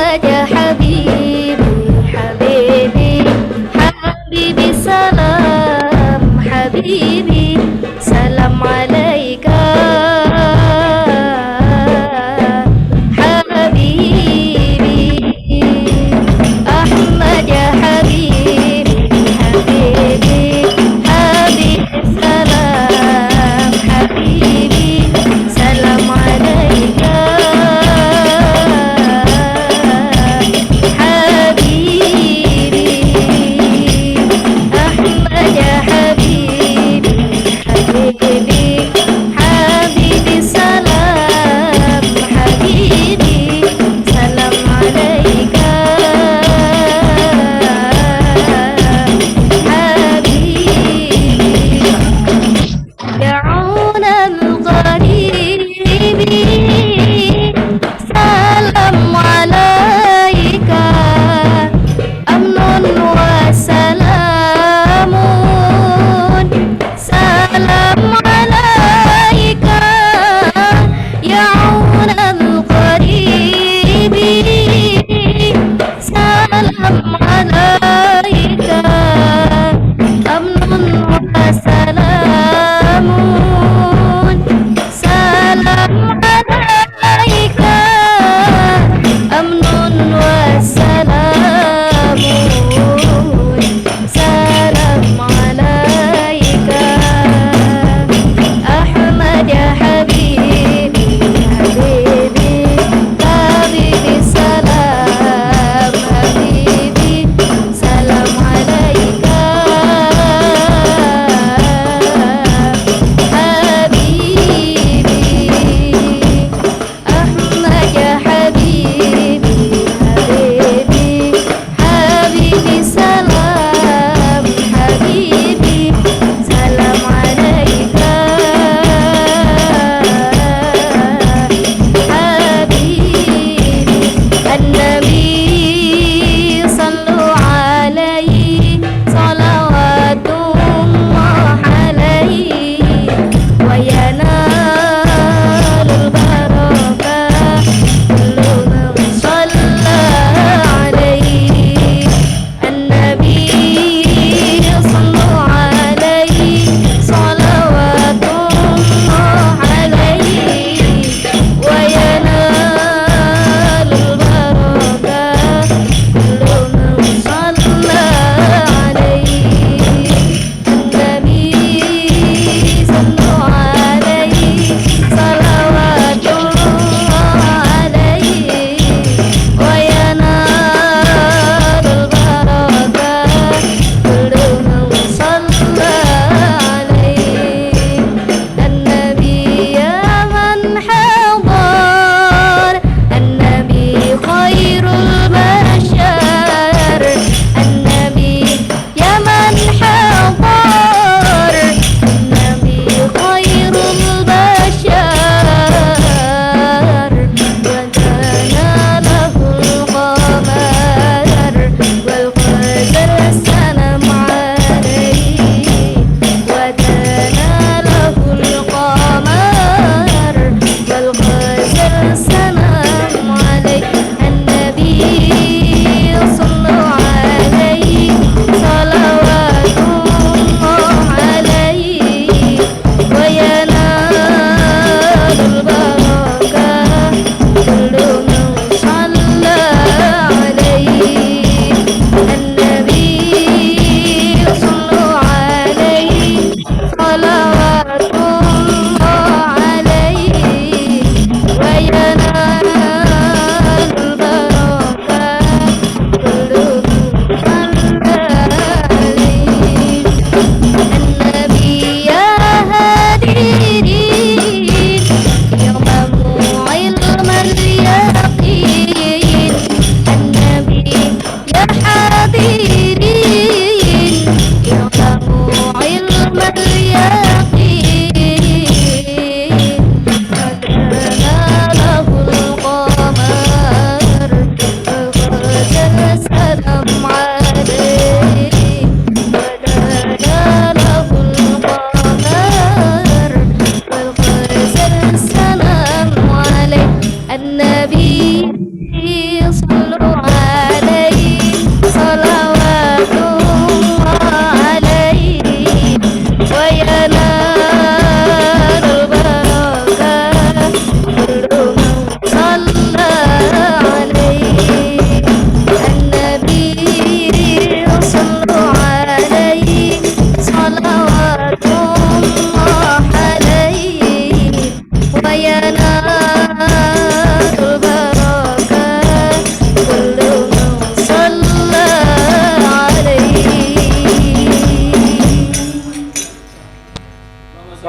أحمد يا حبيبي حبيبي حبيبي سلام حبيبي سلام عليك حبيبي أحمد يا حبيبي حبيبي حبيبي سلام حبيبي سلام عليك حبيبي أحمد يا حبيبي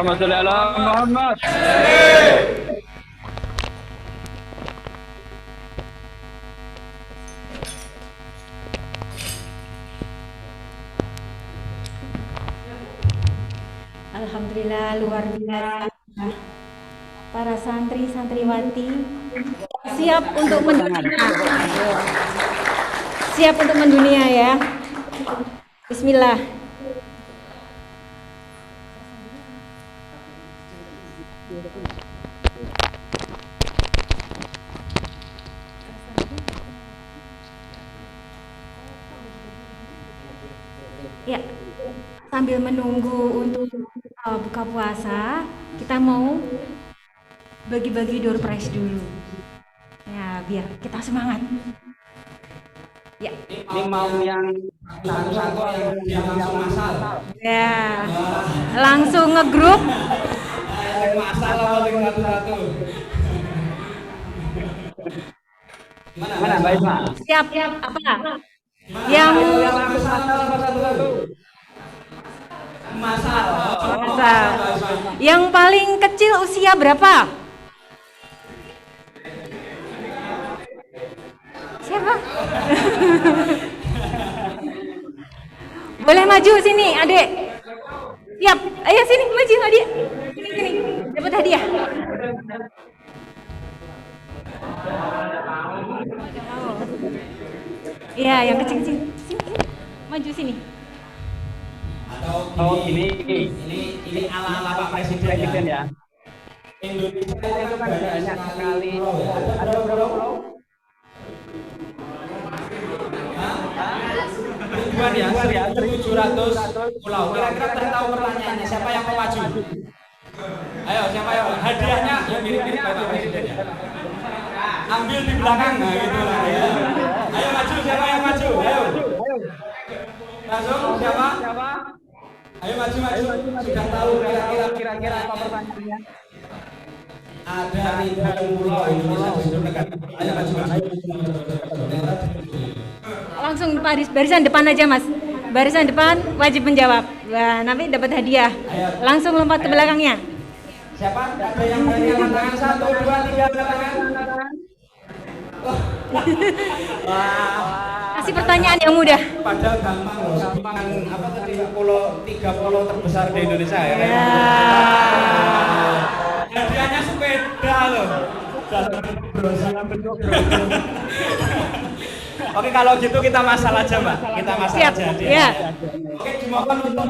Allahumma sholli ala Muhammad. Alhamdulillah luar biasa. Para santri santriwati siap untuk mendunia ya. Bismillah. Ya, sambil menunggu untuk buka puasa, kita mau bagi-bagi door prize dulu. Ya, biar kita semangat. Ya. Ini mau yang satu-satu yang langsung masal. Ya. Langsung ngegrup. Masal atau satu-satu? Mana Mbak Isma? Siap, apa? Yang masal apa satu-satu? Masal. Yang paling kecil usia berapa? Siapa? Boleh maju sini, Adik. Siap. Ayo sini maju, Adik. Sini. Dapat hadiah. Iya, yang kecil-kecil. Sini. Maju sini. Atau ini ala-ala Pak Presiden ya. Indonesia itu kan banyak sekali. Ada berapa pulau? Ribuan ya, 1.700 pulau. Kira-kira sudah tahu pertanyaannya, siapa yang mau maju? Ayo, siapa yang hadiahnya? Ya mirip-mirip Bapak Presiden ya. Ambil di belakang, nah gitu lah ya. Ayo maju, siapa yang maju? Ayo. Langsung, siapa? Ayo maju. Sudah tahu kira-kira apa pertanyaannya? Ada ribuan pulau Indonesia di seluruh negara. Ayo maju. Langsung barisan depan aja, Mas. Barisan depan wajib menjawab. Wah, nanti dapat hadiah. Langsung lompat ke belakangnya. Siapa? Ada yang berani angkat tangan? 1, 2, 3 angkat tangan. Kasih pertanyaan yang mudah. Padahal gampang loh. Gampang apa tadi tiga pulau terbesar di Indonesia ya. Hadiahnya sepeda loh. Oke, kalau gitu kita masal aja, Mbak. Kita masal Siap. aja. Ya. Oke, dimohon untuk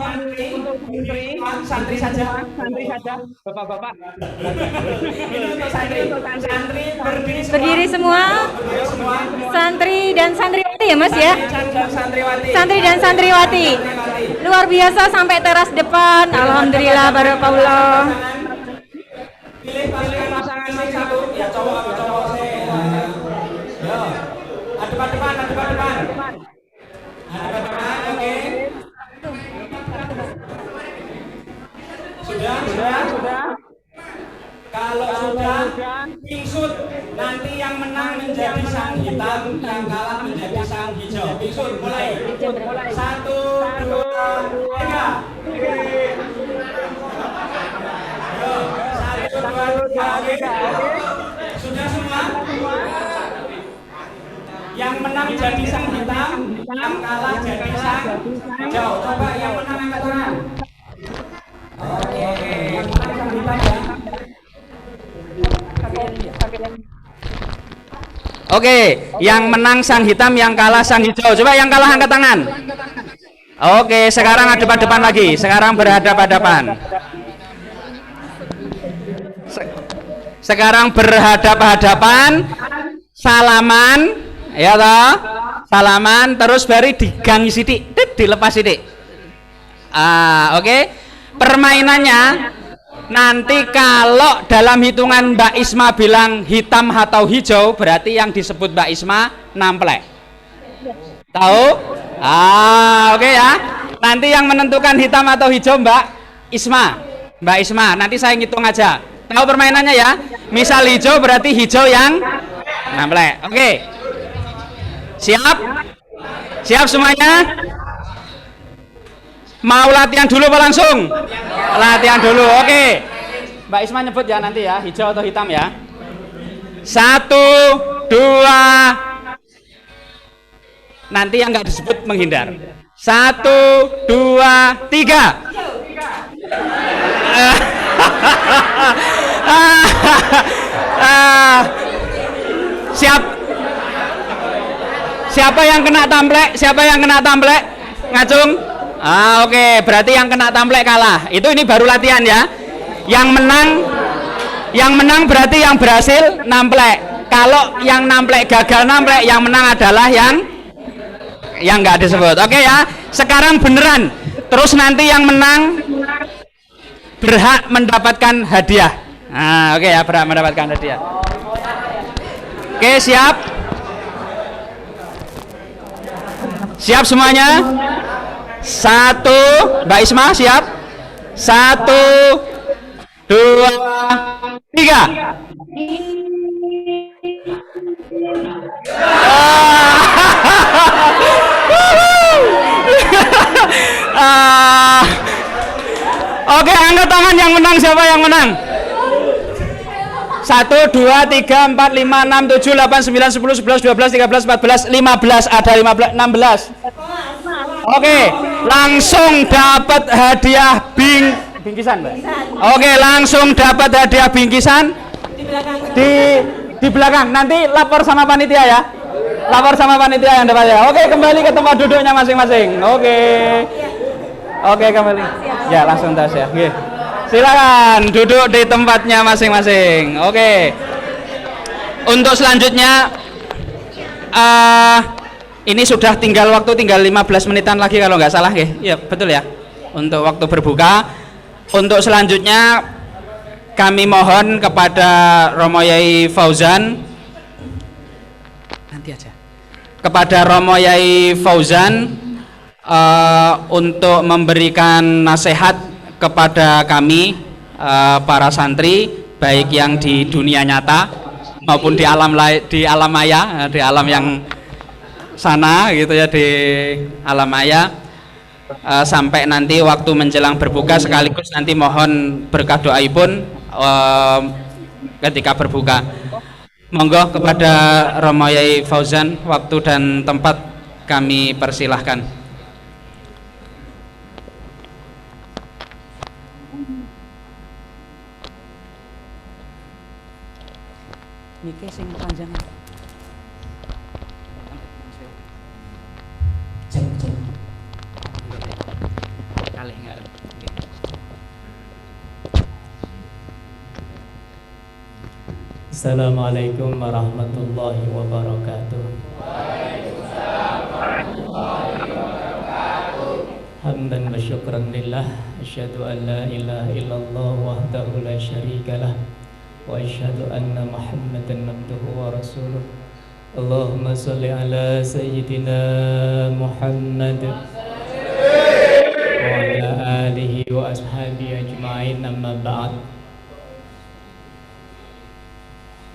santri saja. Bapak-bapak. Ini untuk santri Berdiri semua. Santri dan santriwati ya, Mas ya. Santri dan santriwati. Luar biasa sampai teras depan. Alhamdulillah, barakallah. Pilih pasangan satu. Ya cowok sih. Yo. Depan. Oke. Sudah. Kalau sudah, pingsut. Nanti yang menang menjadi sang hitam, yang kalah menjadi sang hijau. Pingsut, mulai. 1, 2, 3. Yo, 1, 2, 3. Sudah semua? Yang menang jadi sang hitam, yang kalah jadi sang hijau. Coba yang menang angkat tangan. Oke, yang menang sang hitam ya. Oke, yang menang sang hitam, yang kalah sang hijau. Coba yang kalah angkat tangan. Oke, sekarang hadap-hadapan lagi. Sekarang berhadap-hadapan. Sekarang berhadap-hadapan. Salaman. Ya toh, salaman terus bari digangi sidik, dilepas sidik. Oke. Permainannya nanti kalau dalam hitungan Mbak Isma bilang hitam atau hijau, berarti yang disebut Mbak Isma namplek. Tahu? Oke ya. Nanti yang menentukan hitam atau hijau Mbak Isma. Nanti saya ngitung aja. Tahu permainannya ya? Misal hijau berarti hijau yang namplek. Oke. Siap semuanya? Mau latihan dulu apa langsung? Latihan dulu. Oke. Mbak Isma nyebut ya nanti ya, hijau atau hitam ya. 1, 2. Nanti yang nggak disebut menghindar. 1, 2, 3. Siapa yang kena tamplek? Siapa yang kena tamplek? Ngacung? Oke, berarti yang kena tamplek kalah. Ini baru latihan ya. Yang menang berarti yang berhasil namplek. Kalau yang namplek gagal namplek, yang menang adalah yang nggak disebut. Oke ya. Sekarang beneran. Terus nanti yang menang berhak mendapatkan hadiah. Oke ya, berhak mendapatkan hadiah. Oke, siap? Siap semuanya? 1, Mbak Isma siap? 1, 2, 3. Oke, angkat tangan yang menang. Siapa yang menang? 1, 2, 3, 4, 5, 6, 7, 8, 9, 10, 11, 12, 13, 14, 15. Ada 15, 16. Oke, langsung dapat hadiah bingkisan, Mbak. Oke, langsung dapat hadiah bingkisan di belakang. Nanti lapor sama panitia ya. Lapor sama panitia yang dapat ya. Oke, kembali ke tempat duduknya masing-masing. Oke, kembali. Ya, langsung tas ya. Oke. Silakan duduk di tempatnya masing-masing. Oke. Untuk selanjutnya ini sudah tinggal 15 menitan lagi kalau nggak salah, ya betul ya. Untuk waktu berbuka. Untuk selanjutnya kami mohon kepada Romo Yai Fauzan, nanti aja. Kepada Romo Yai Fauzan untuk memberikan nasihat kepada kami para santri, baik yang di dunia nyata maupun di alam maya, di alam yang sana gitu ya, di alam maya, sampai nanti waktu menjelang berbuka, sekaligus nanti mohon berkah doa pun ketika berbuka. Monggo kepada Romo Yai Fauzan, waktu dan tempat kami persilahkan. Niki sing panjang. Kali enggak. Assalamualaikum warahmatullahi wabarakatuh. Hamdan wa syukran lillah, asyhadu an la ilaha illallah wahdahu la syarikalah, wa asyhadu anna Muhammadan abduhu wa rasuluh. Allahumma sholli ala sayyidina Muhammad wa ala alihi wa ashabihi ajma'in, amma ba'd.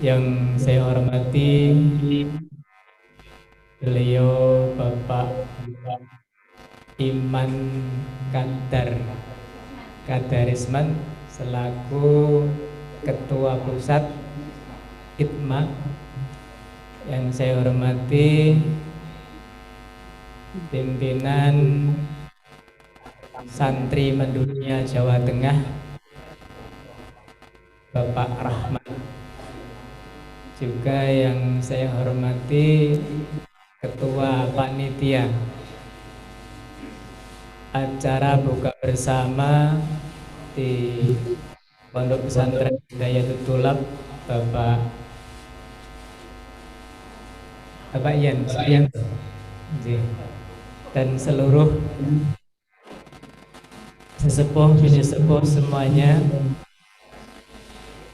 Yang saya hormati beliau Bapak Iman Kadarisman selaku Ketua Pusat ITMA. Yang saya hormati pimpinan Santri Mendunia Jawa Tengah Bapak Rahmat. Juga yang saya hormati Ketua Panitia acara buka bersama di Pondok Pesantren Hidayatul Tulab, Bapak Ian Supriyanto, dan seluruh sesepuh sepuh semuanya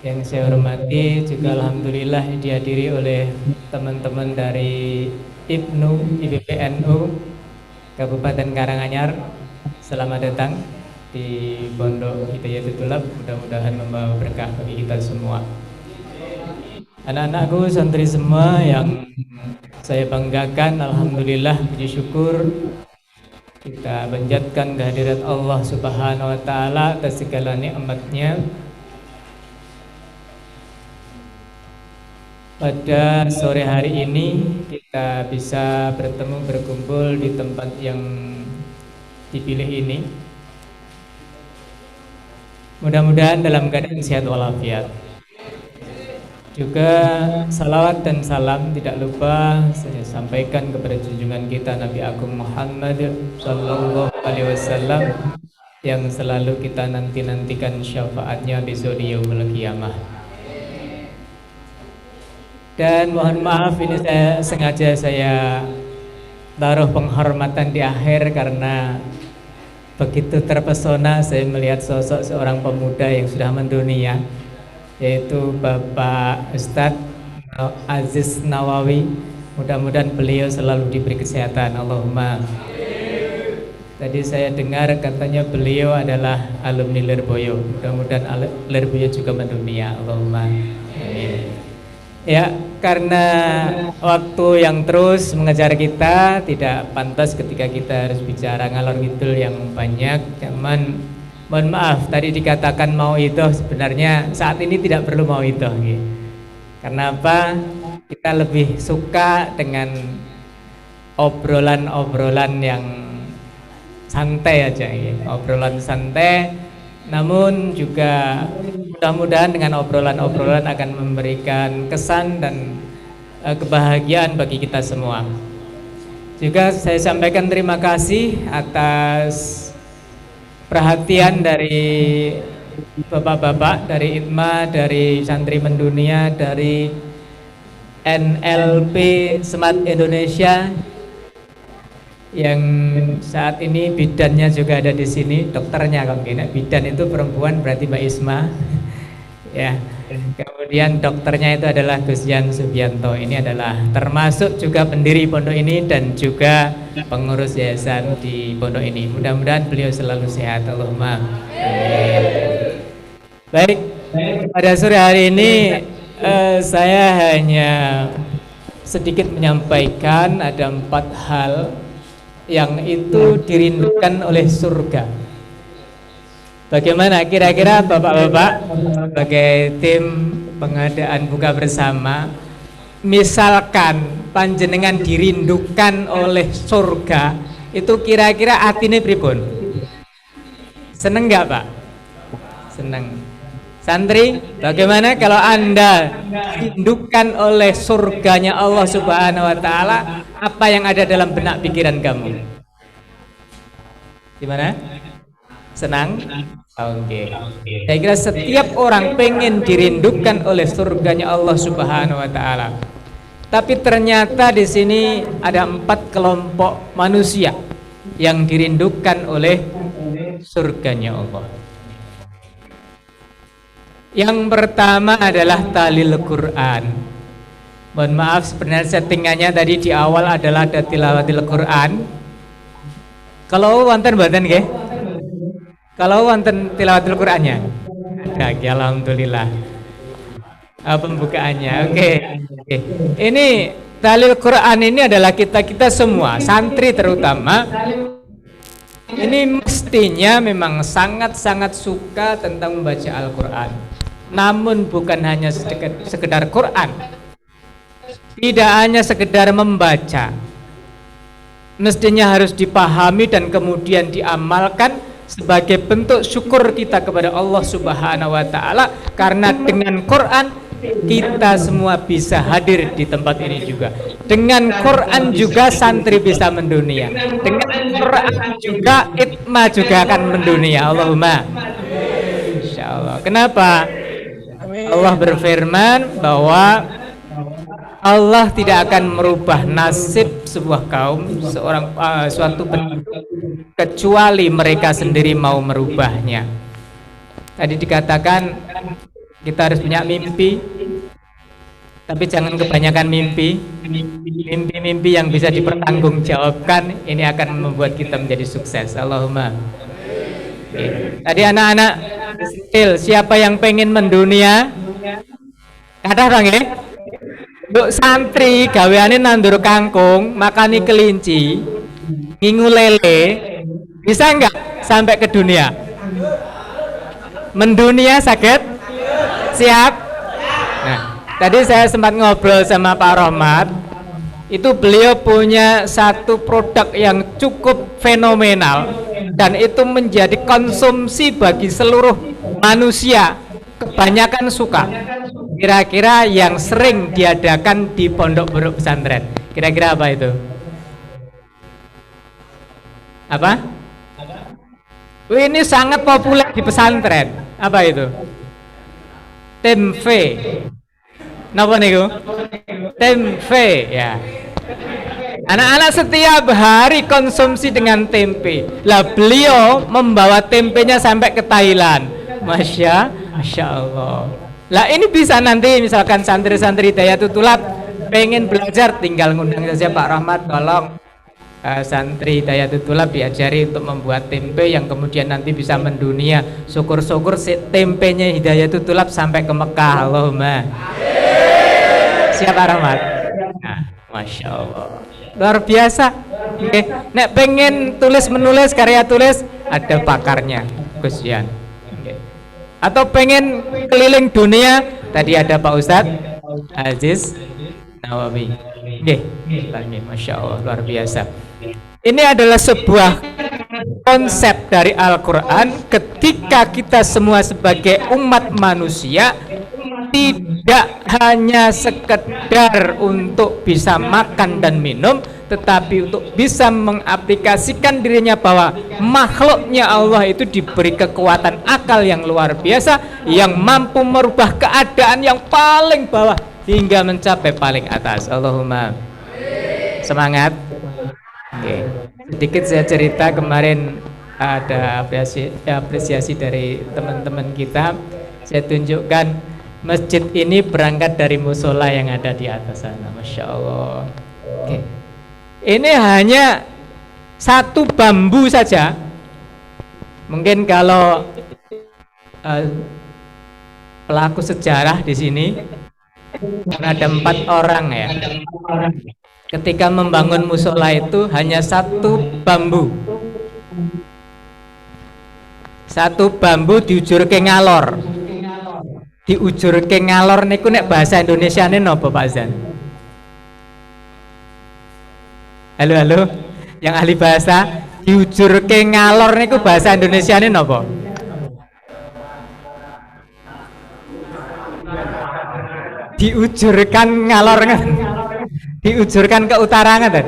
yang saya hormati. Juga alhamdulillah dihadiri oleh teman-teman dari IPPNU Kabupaten Karanganyar. Selamat datang di Pondok Hidayatul Tulab, mudah-mudahan membawa berkah bagi kita semua. Anak-anakku, santri semua yang saya banggakan, alhamdulillah, puji syukur Kita panjatkan kehadirat Allah Subhanahu wa taala atas segala nikmat-Nya. Pada sore hari ini kita bisa bertemu berkumpul di tempat yang dipilih ini. Mudah-mudahan dalam keadaan sehat walafiat. Juga salawat dan salam tidak lupa saya sampaikan kepada junjungan kita Nabi Agung Muhammad Sallallahu Alaihi Wasallam yang selalu kita nanti-nantikan syafaatnya besok di yaumul qiyamah. Dan mohon maaf ini sengaja saya taruh penghormatan di akhir karena begitu terpesona saya melihat sosok seorang pemuda yang sudah mendunia, yaitu Bapak Ustadz Aziz Nawawi. Mudah-mudahan beliau selalu diberi kesehatan. Allahumma. Tadi saya dengar katanya beliau adalah alumni Lirboyo. Mudah-mudahan Lirboyo juga mendunia. Allahumma. Amin. Ya, karena waktu yang terus mengejar kita, tidak pantas ketika kita harus bicara ngalor ngidul yang banyak. Cuman mohon maaf, tadi dikatakan mau itu, sebenarnya saat ini tidak perlu mau itu. Karena apa? Kita lebih suka dengan obrolan-obrolan yang santai aja, obrolan santai. Namun juga mudah-mudahan dengan obrolan-obrolan akan memberikan kesan dan kebahagiaan bagi kita semua. Juga saya sampaikan terima kasih atas perhatian dari bapak-bapak, dari ITMA, dari Santri Mendunia, dari NLP Smart Indonesia yang saat ini bidannya juga ada di sini, dokternya kalau gini. Bidan itu perempuan berarti Mbak Isma. Ya. Kemudian dokternya itu adalah Gus Yan Subianto. Ini adalah termasuk juga pendiri pondok ini dan juga pengurus yayasan di pondok ini. Mudah-mudahan beliau selalu sehat. Allahumma amin. Baik, pada sore hari ini saya hanya sedikit menyampaikan ada 4 hal yang itu dirindukan oleh surga. Bagaimana kira-kira bapak-bapak sebagai tim pengadaan buka bersama, misalkan panjenengan dirindukan oleh surga, itu kira-kira atine pripun? Seneng nggak Pak? Seneng. Santri, bagaimana kalau Anda dirindukan oleh surganya Allah Subhanahu wa taala, apa yang ada dalam benak pikiran kamu? Gimana? Senang? Oke. Saya kira setiap orang pengen dirindukan oleh surganya Allah Subhanahu wa taala. Tapi ternyata di sini ada 4 kelompok manusia yang dirindukan oleh surganya Allah. Yang pertama adalah talil Quran. Mohon maaf, sebenarnya settingannya tadi di awal adalah ada tilawatil Quran. Kalau wonten mboten nggih? Kalau wonten tilawatil Qurannya? Ada, alhamdulillah. Pembukaannya. Oke. Ini talil Quran ini adalah kita semua, santri terutama. Ini mestinya memang sangat-sangat suka tentang membaca Al-Quran. Namun bukan hanya sekedar Quran, tidak hanya sekedar membaca, mestinya harus dipahami dan kemudian diamalkan sebagai bentuk syukur kita kepada Allah Subhanahu wa taala, karena dengan Quran kita semua bisa hadir di tempat ini juga. Dengan Quran juga santri bisa mendunia. Dengan Quran juga ITMA juga akan mendunia. Allahumma insyaallah. Kenapa? Allah berfirman bahwa Allah tidak akan merubah nasib sebuah kaum, suatu penduduk, kecuali mereka sendiri mau merubahnya. Tadi dikatakan kita harus punya mimpi, tapi jangan kebanyakan mimpi. Mimpi-mimpi yang bisa dipertanggungjawabkan ini akan membuat kita menjadi sukses. Allahumma. Tadi anak-anak kecil, siapa yang pengen mendunia? Kata orang ya? Untuk santri gaweane nandur kangkung, makani kelinci, ngingu lele, Bisa nggak sampai ke dunia? Mendunia sakit? Siap? Nah, tadi saya sempat ngobrol sama Pak Rohmat. Itu beliau punya satu produk yang cukup fenomenal dan itu menjadi konsumsi bagi seluruh manusia. Kebanyakan suka. Kira-kira yang sering diadakan di pondok pesantren. Kira-kira apa itu? Apa? Ini sangat populer di pesantren. Apa itu? Tempe. Napa niku? Tempe ya. Anak-anak setiap hari konsumsi dengan tempe. Lah beliau membawa tempenya sampai ke Thailand. Masya Allah. Lah ini bisa nanti misalkan santri-santri Hidayatul Thulab pengen belajar, tinggal ngundang saja Pak Rahmat, tolong santri Hidayatul Thulab diajari untuk membuat tempe yang kemudian nanti bisa mendunia. Syukur-syukur tempenya Hidayatul Thulab sampai ke Mekah. Allahumma. Siap Pak Rahmat? Nah, Masya Allah. Luar biasa. Oke, nek pengen tulis menulis karya tulis ada pakarnya, Gus Yan. Oke. Atau pengen keliling dunia, tadi ada Pak Ustadz Aziz Nawawi. Oke, lagi Masya Allah, luar biasa. Ini adalah sebuah konsep dari Al-Quran ketika kita semua sebagai umat manusia tidak hanya sekedar untuk bisa makan dan minum, tetapi untuk bisa mengaplikasikan dirinya bahwa makhluknya Allah itu diberi kekuatan akal yang luar biasa, yang mampu merubah keadaan yang paling bawah hingga mencapai paling atas. Allahumma. Semangat. Oke. Sedikit saya cerita, kemarin ada apresiasi dari teman-teman kita. Saya tunjukkan masjid ini berangkat dari musola yang ada di atas sana. Masya Allah. Oke. Ini hanya satu bambu saja. Mungkin kalau pelaku sejarah di sini ada 4 orang ya. Ketika membangun musola itu hanya satu bambu. Satu bambu diujurke ngalor. Diujurke ngalor niku nek bahasa Indonesiane napa Pak Zan? Halo, yang ahli bahasa, diujurke ngalor niku bahasa Indonesiane napa? Diujurkan ngalor kan? Diujurkan ke utara kan?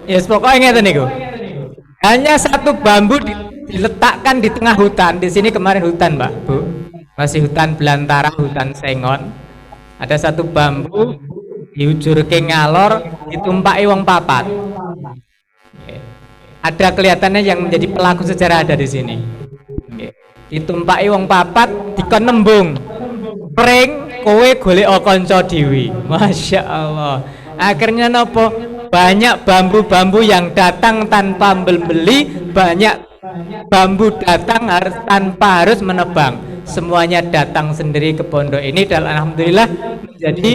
Yes, pokoknya ngeten niku. Hanya satu bambu diletakkan di tengah hutan. Di sini kemarin hutan, Mbak, Bu. Masih hutan belantara, hutan sengon. Ada satu bambu diujurke ngalor, ditumpaki wong 4. Ada kelihatannya yang menjadi pelaku sejarah ada di sini. Ditumpaki wong 4 dikon nembung. Pring kowe golek kanca dhewe. Masya Allah. Akhirnya nopo? Banyak bambu-bambu yang datang tanpa membeli, banyak bambu datang tanpa harus menebang. Semuanya datang sendiri ke pondok ini dan alhamdulillah menjadi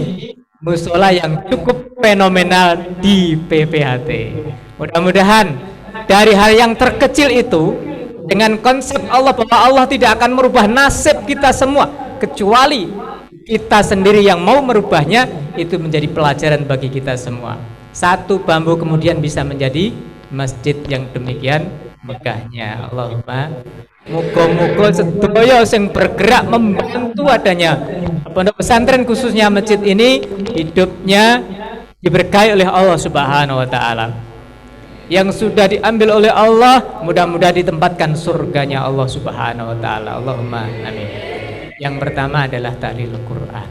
musola yang cukup fenomenal di PPHT. Mudah-mudahan dari hal yang terkecil itu, dengan konsep Allah bahwa Allah tidak akan merubah nasib kita semua kecuali kita sendiri yang mau merubahnya, itu menjadi pelajaran bagi kita semua. Satu bambu kemudian bisa menjadi masjid yang demikian megahnya. Allahumma muga-muga sedaya sing bergerak membantu adanya pondok pesantren khususnya masjid ini hidupnya diberkahi oleh Allah Subhanahu wa taala. Yang sudah diambil oleh Allah mudah-mudahan ditempatkan surganya Allah Subhanahu wa taala. Allahumma amin. Yang pertama adalah tahlilul Quran.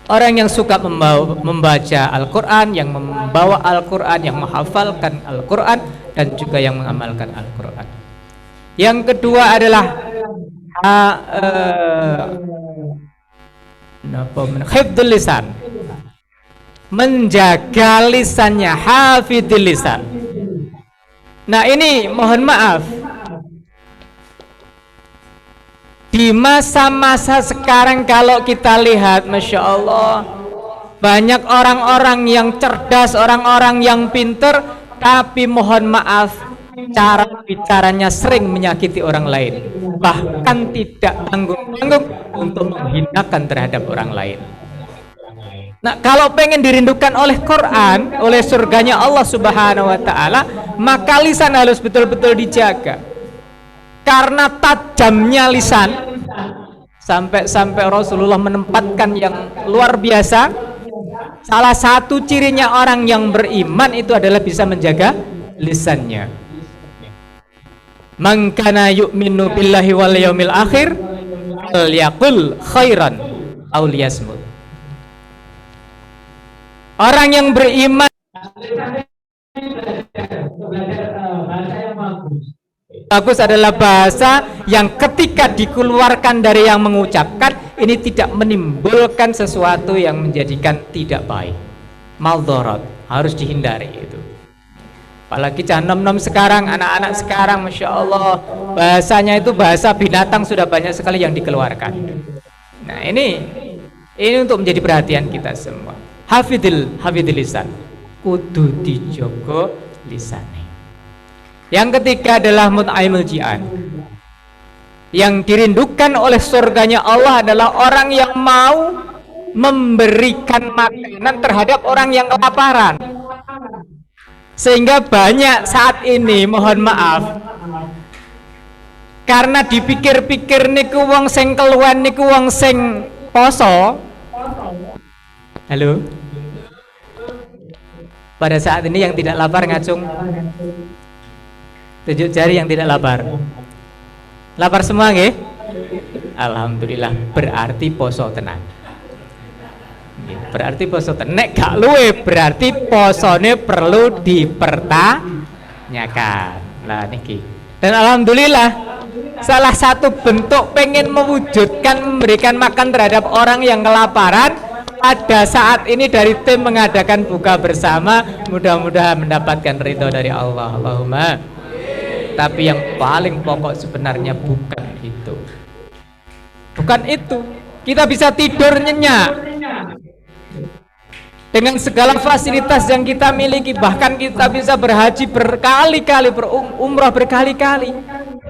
Orang yang suka membaca Al-Quran, yang membawa Al-Quran, yang menghafalkan Al-Quran, dan juga yang mengamalkan Al-Quran. Yang kedua adalah hifdzul lisan, menjaga lisannya, hafidhil lisan. Nah ini mohon maaf, di masa-masa sekarang kalau kita lihat, Masya Allah, banyak orang-orang yang cerdas, orang-orang yang pinter, tapi mohon maaf cara bicaranya sering menyakiti orang lain, bahkan tidak tanggung-tanggung untuk menghinakan terhadap orang lain. Nah, kalau pengen dirindukan oleh Quran, oleh surganya Allah Subhanahu wa taala, maka lisan harus betul-betul dijaga. Karena tajamnya lisan, sampai Rasulullah menempatkan yang luar biasa. Salah satu cirinya orang yang beriman itu adalah bisa menjaga lisannya. Man kana yu'minu billahi wal yaumil akhir falyaqul khairan aw liyasmut. Orang yang beriman bagus adalah bahasa yang ketika dikeluarkan dari yang mengucapkan ini tidak menimbulkan sesuatu yang menjadikan tidak baik, maldharat, harus dihindari itu. Apalagi nom-nom sekarang, anak-anak sekarang, Masya Allah, bahasanya itu bahasa binatang sudah banyak sekali yang dikeluarkan. Nah ini untuk menjadi perhatian kita semua. Hafidil lisan, kudu dijogo lisane. Yang ketiga adalah mut'aimul ji'an. Yang dirindukan oleh surganya Allah adalah orang yang mau memberikan makanan terhadap orang yang kelaparan. Sehingga banyak saat ini, mohon maaf, karena dipikir-pikir niku wong sing keluwen niku wong sing poso. Halo. Pada saat ini yang tidak lapar ngacung. Tunjuk jari yang tidak lapar. Lapar semua nggih? Alhamdulillah, berarti poso tenan. Berarti poso tenan. Nek gak luwe berarti posone perlu dipertanyakan. Lah niki. Dan alhamdulillah salah satu bentuk pengen mewujudkan memberikan makan terhadap orang yang kelaparan pada saat ini dari tim mengadakan buka bersama, mudah-mudahan mendapatkan ridho dari Allah. Allahumma. Tapi yang paling pokok sebenarnya bukan itu. Bukan itu. Kita bisa tidur nyenyak dengan segala fasilitas yang kita miliki, bahkan kita bisa berhaji berkali-kali, berumrah berkali-kali.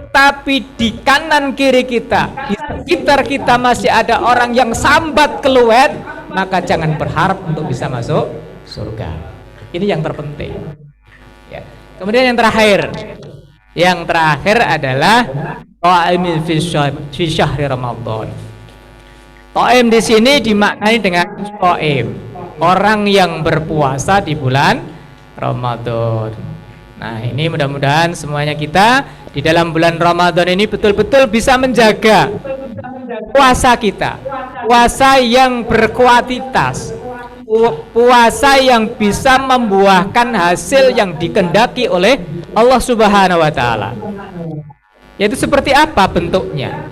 Tapi di kanan kiri kita, di sekitar kita masih ada orang yang sambat keluet, maka jangan berharap untuk bisa masuk surga. Ini yang terpenting. Ya. Kemudian yang terakhir adalah ta'imil fi syahri Ramadan. Ta'im di sini dimaknai dengan ta'im, orang yang berpuasa di bulan Ramadan. Nah, ini mudah-mudahan semuanya kita di dalam bulan Ramadan ini betul-betul bisa menjaga puasa kita, puasa yang berkualitas, puasa yang bisa membuahkan hasil yang dikehendaki oleh Allah Subhanahu wa taala. Yaitu seperti apa bentuknya?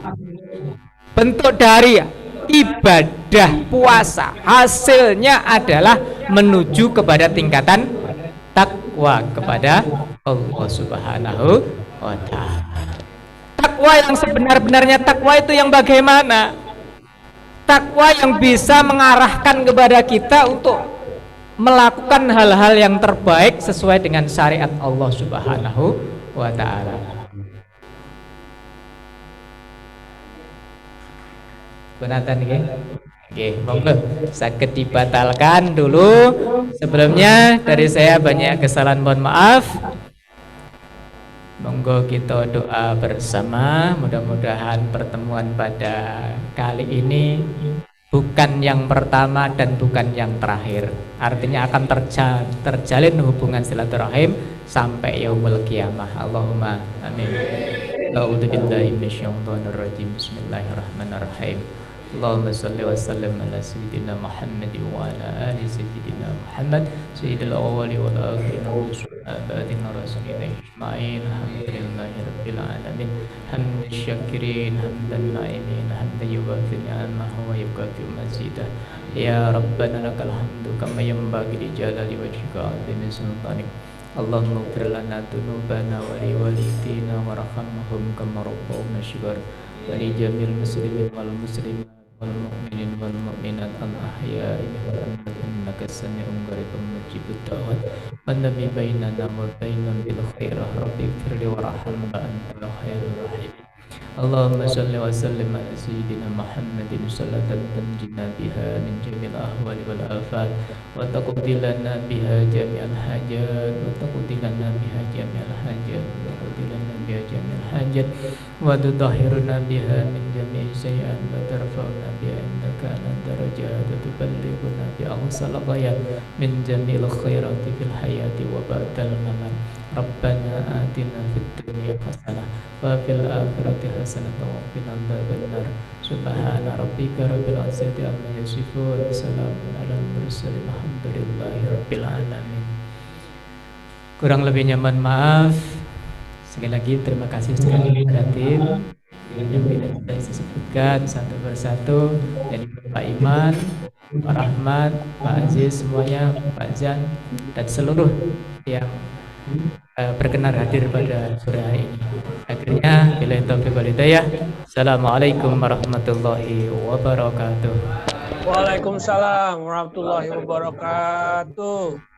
Bentuk dari ibadah puasa hasilnya adalah menuju kepada tingkatan takwa kepada Allah Subhanahu wa taala. Takwa yang sebenar-benarnya takwa itu yang bagaimana? Takwa yang bisa mengarahkan kepada kita untuk melakukan hal-hal yang terbaik sesuai dengan syariat Allah Subhanahu wa taala. Penatan nggih. Nggih, monggo saged dibatalkan dulu. Sebelumnya dari saya banyak kesalahan, mohon maaf. Monggo kita doa bersama, mudah-mudahan pertemuan pada kali ini bukan yang pertama dan bukan yang terakhir. Artinya akan terjalin hubungan silaturahim sampai yaumul qiyamah. Allahumma amin. A'udzubillahi minasyaitonir rajim. Bismillahirrahmanirrahim. Allahumma salli wa sallim ala sayyidina Muhammad wa ala ali sayyidina Muhammad sayyidil awwali wal akhirin wa sahabbatina rasulina ajma'in. Alhamdulillahi rabbil alamin. Hamdan syakirin, hamdan na'imin, hamdan yuwafi ni'amahu wa yukafi mazidah. Ya Rabbana lakal hamdu kama yanbaghi li jalali wajhika 'azimi sultanik. Allahumma ighfir lana dzunubana wa li walidina warhamhum kama rabbawna shighar. Wa li jamil muslimin wal muslimat wal mu'minin wal mu'minat al ahya'i minhum innaka sami'un qaribun mujibud da'wat. والنبي بيننا وبينهم بالخير رب اغفر لي وارحم وأنت خير الراحمين اللهم صل وسلم على سيدنا محمد صلاة تنجينا بها من جميع الأهوال والآفات وتقضي لنا بها جميع الحاجات وتقضي لنا بها جميع الحاجات وتقضي لنا بها جميع الحاجات وتطهرنا بها من جميع السيئات وترفعنا بها عندك على الدرجات وتبلغنا بأقصى الغايات من جميع الخيرات في الحياة وبعد الممات ربنا آتنا في الدنيا حسنة وفي الآخرة حسنة وقنا عذاب النار سبحان ربك رب العزة عما يصفون وسلام على المرسلين الحمد لله رب العالمين. Kurang lebihnya mohon maaf. Sekali lagi terima kasih sudah diperhatiin. Yang tidak bisa saya sebutkan satu persatu dari Pak Iman, Pak Rahmat, Pak Aziz semuanya, Pak Zan dan seluruh yang berkenan hadir pada sore hari ini. Akhirnya bila taufiq wal hidayah. Assalamualaikum warahmatullahi wabarakatuh. Waalaikumsalam warahmatullahi wabarakatuh.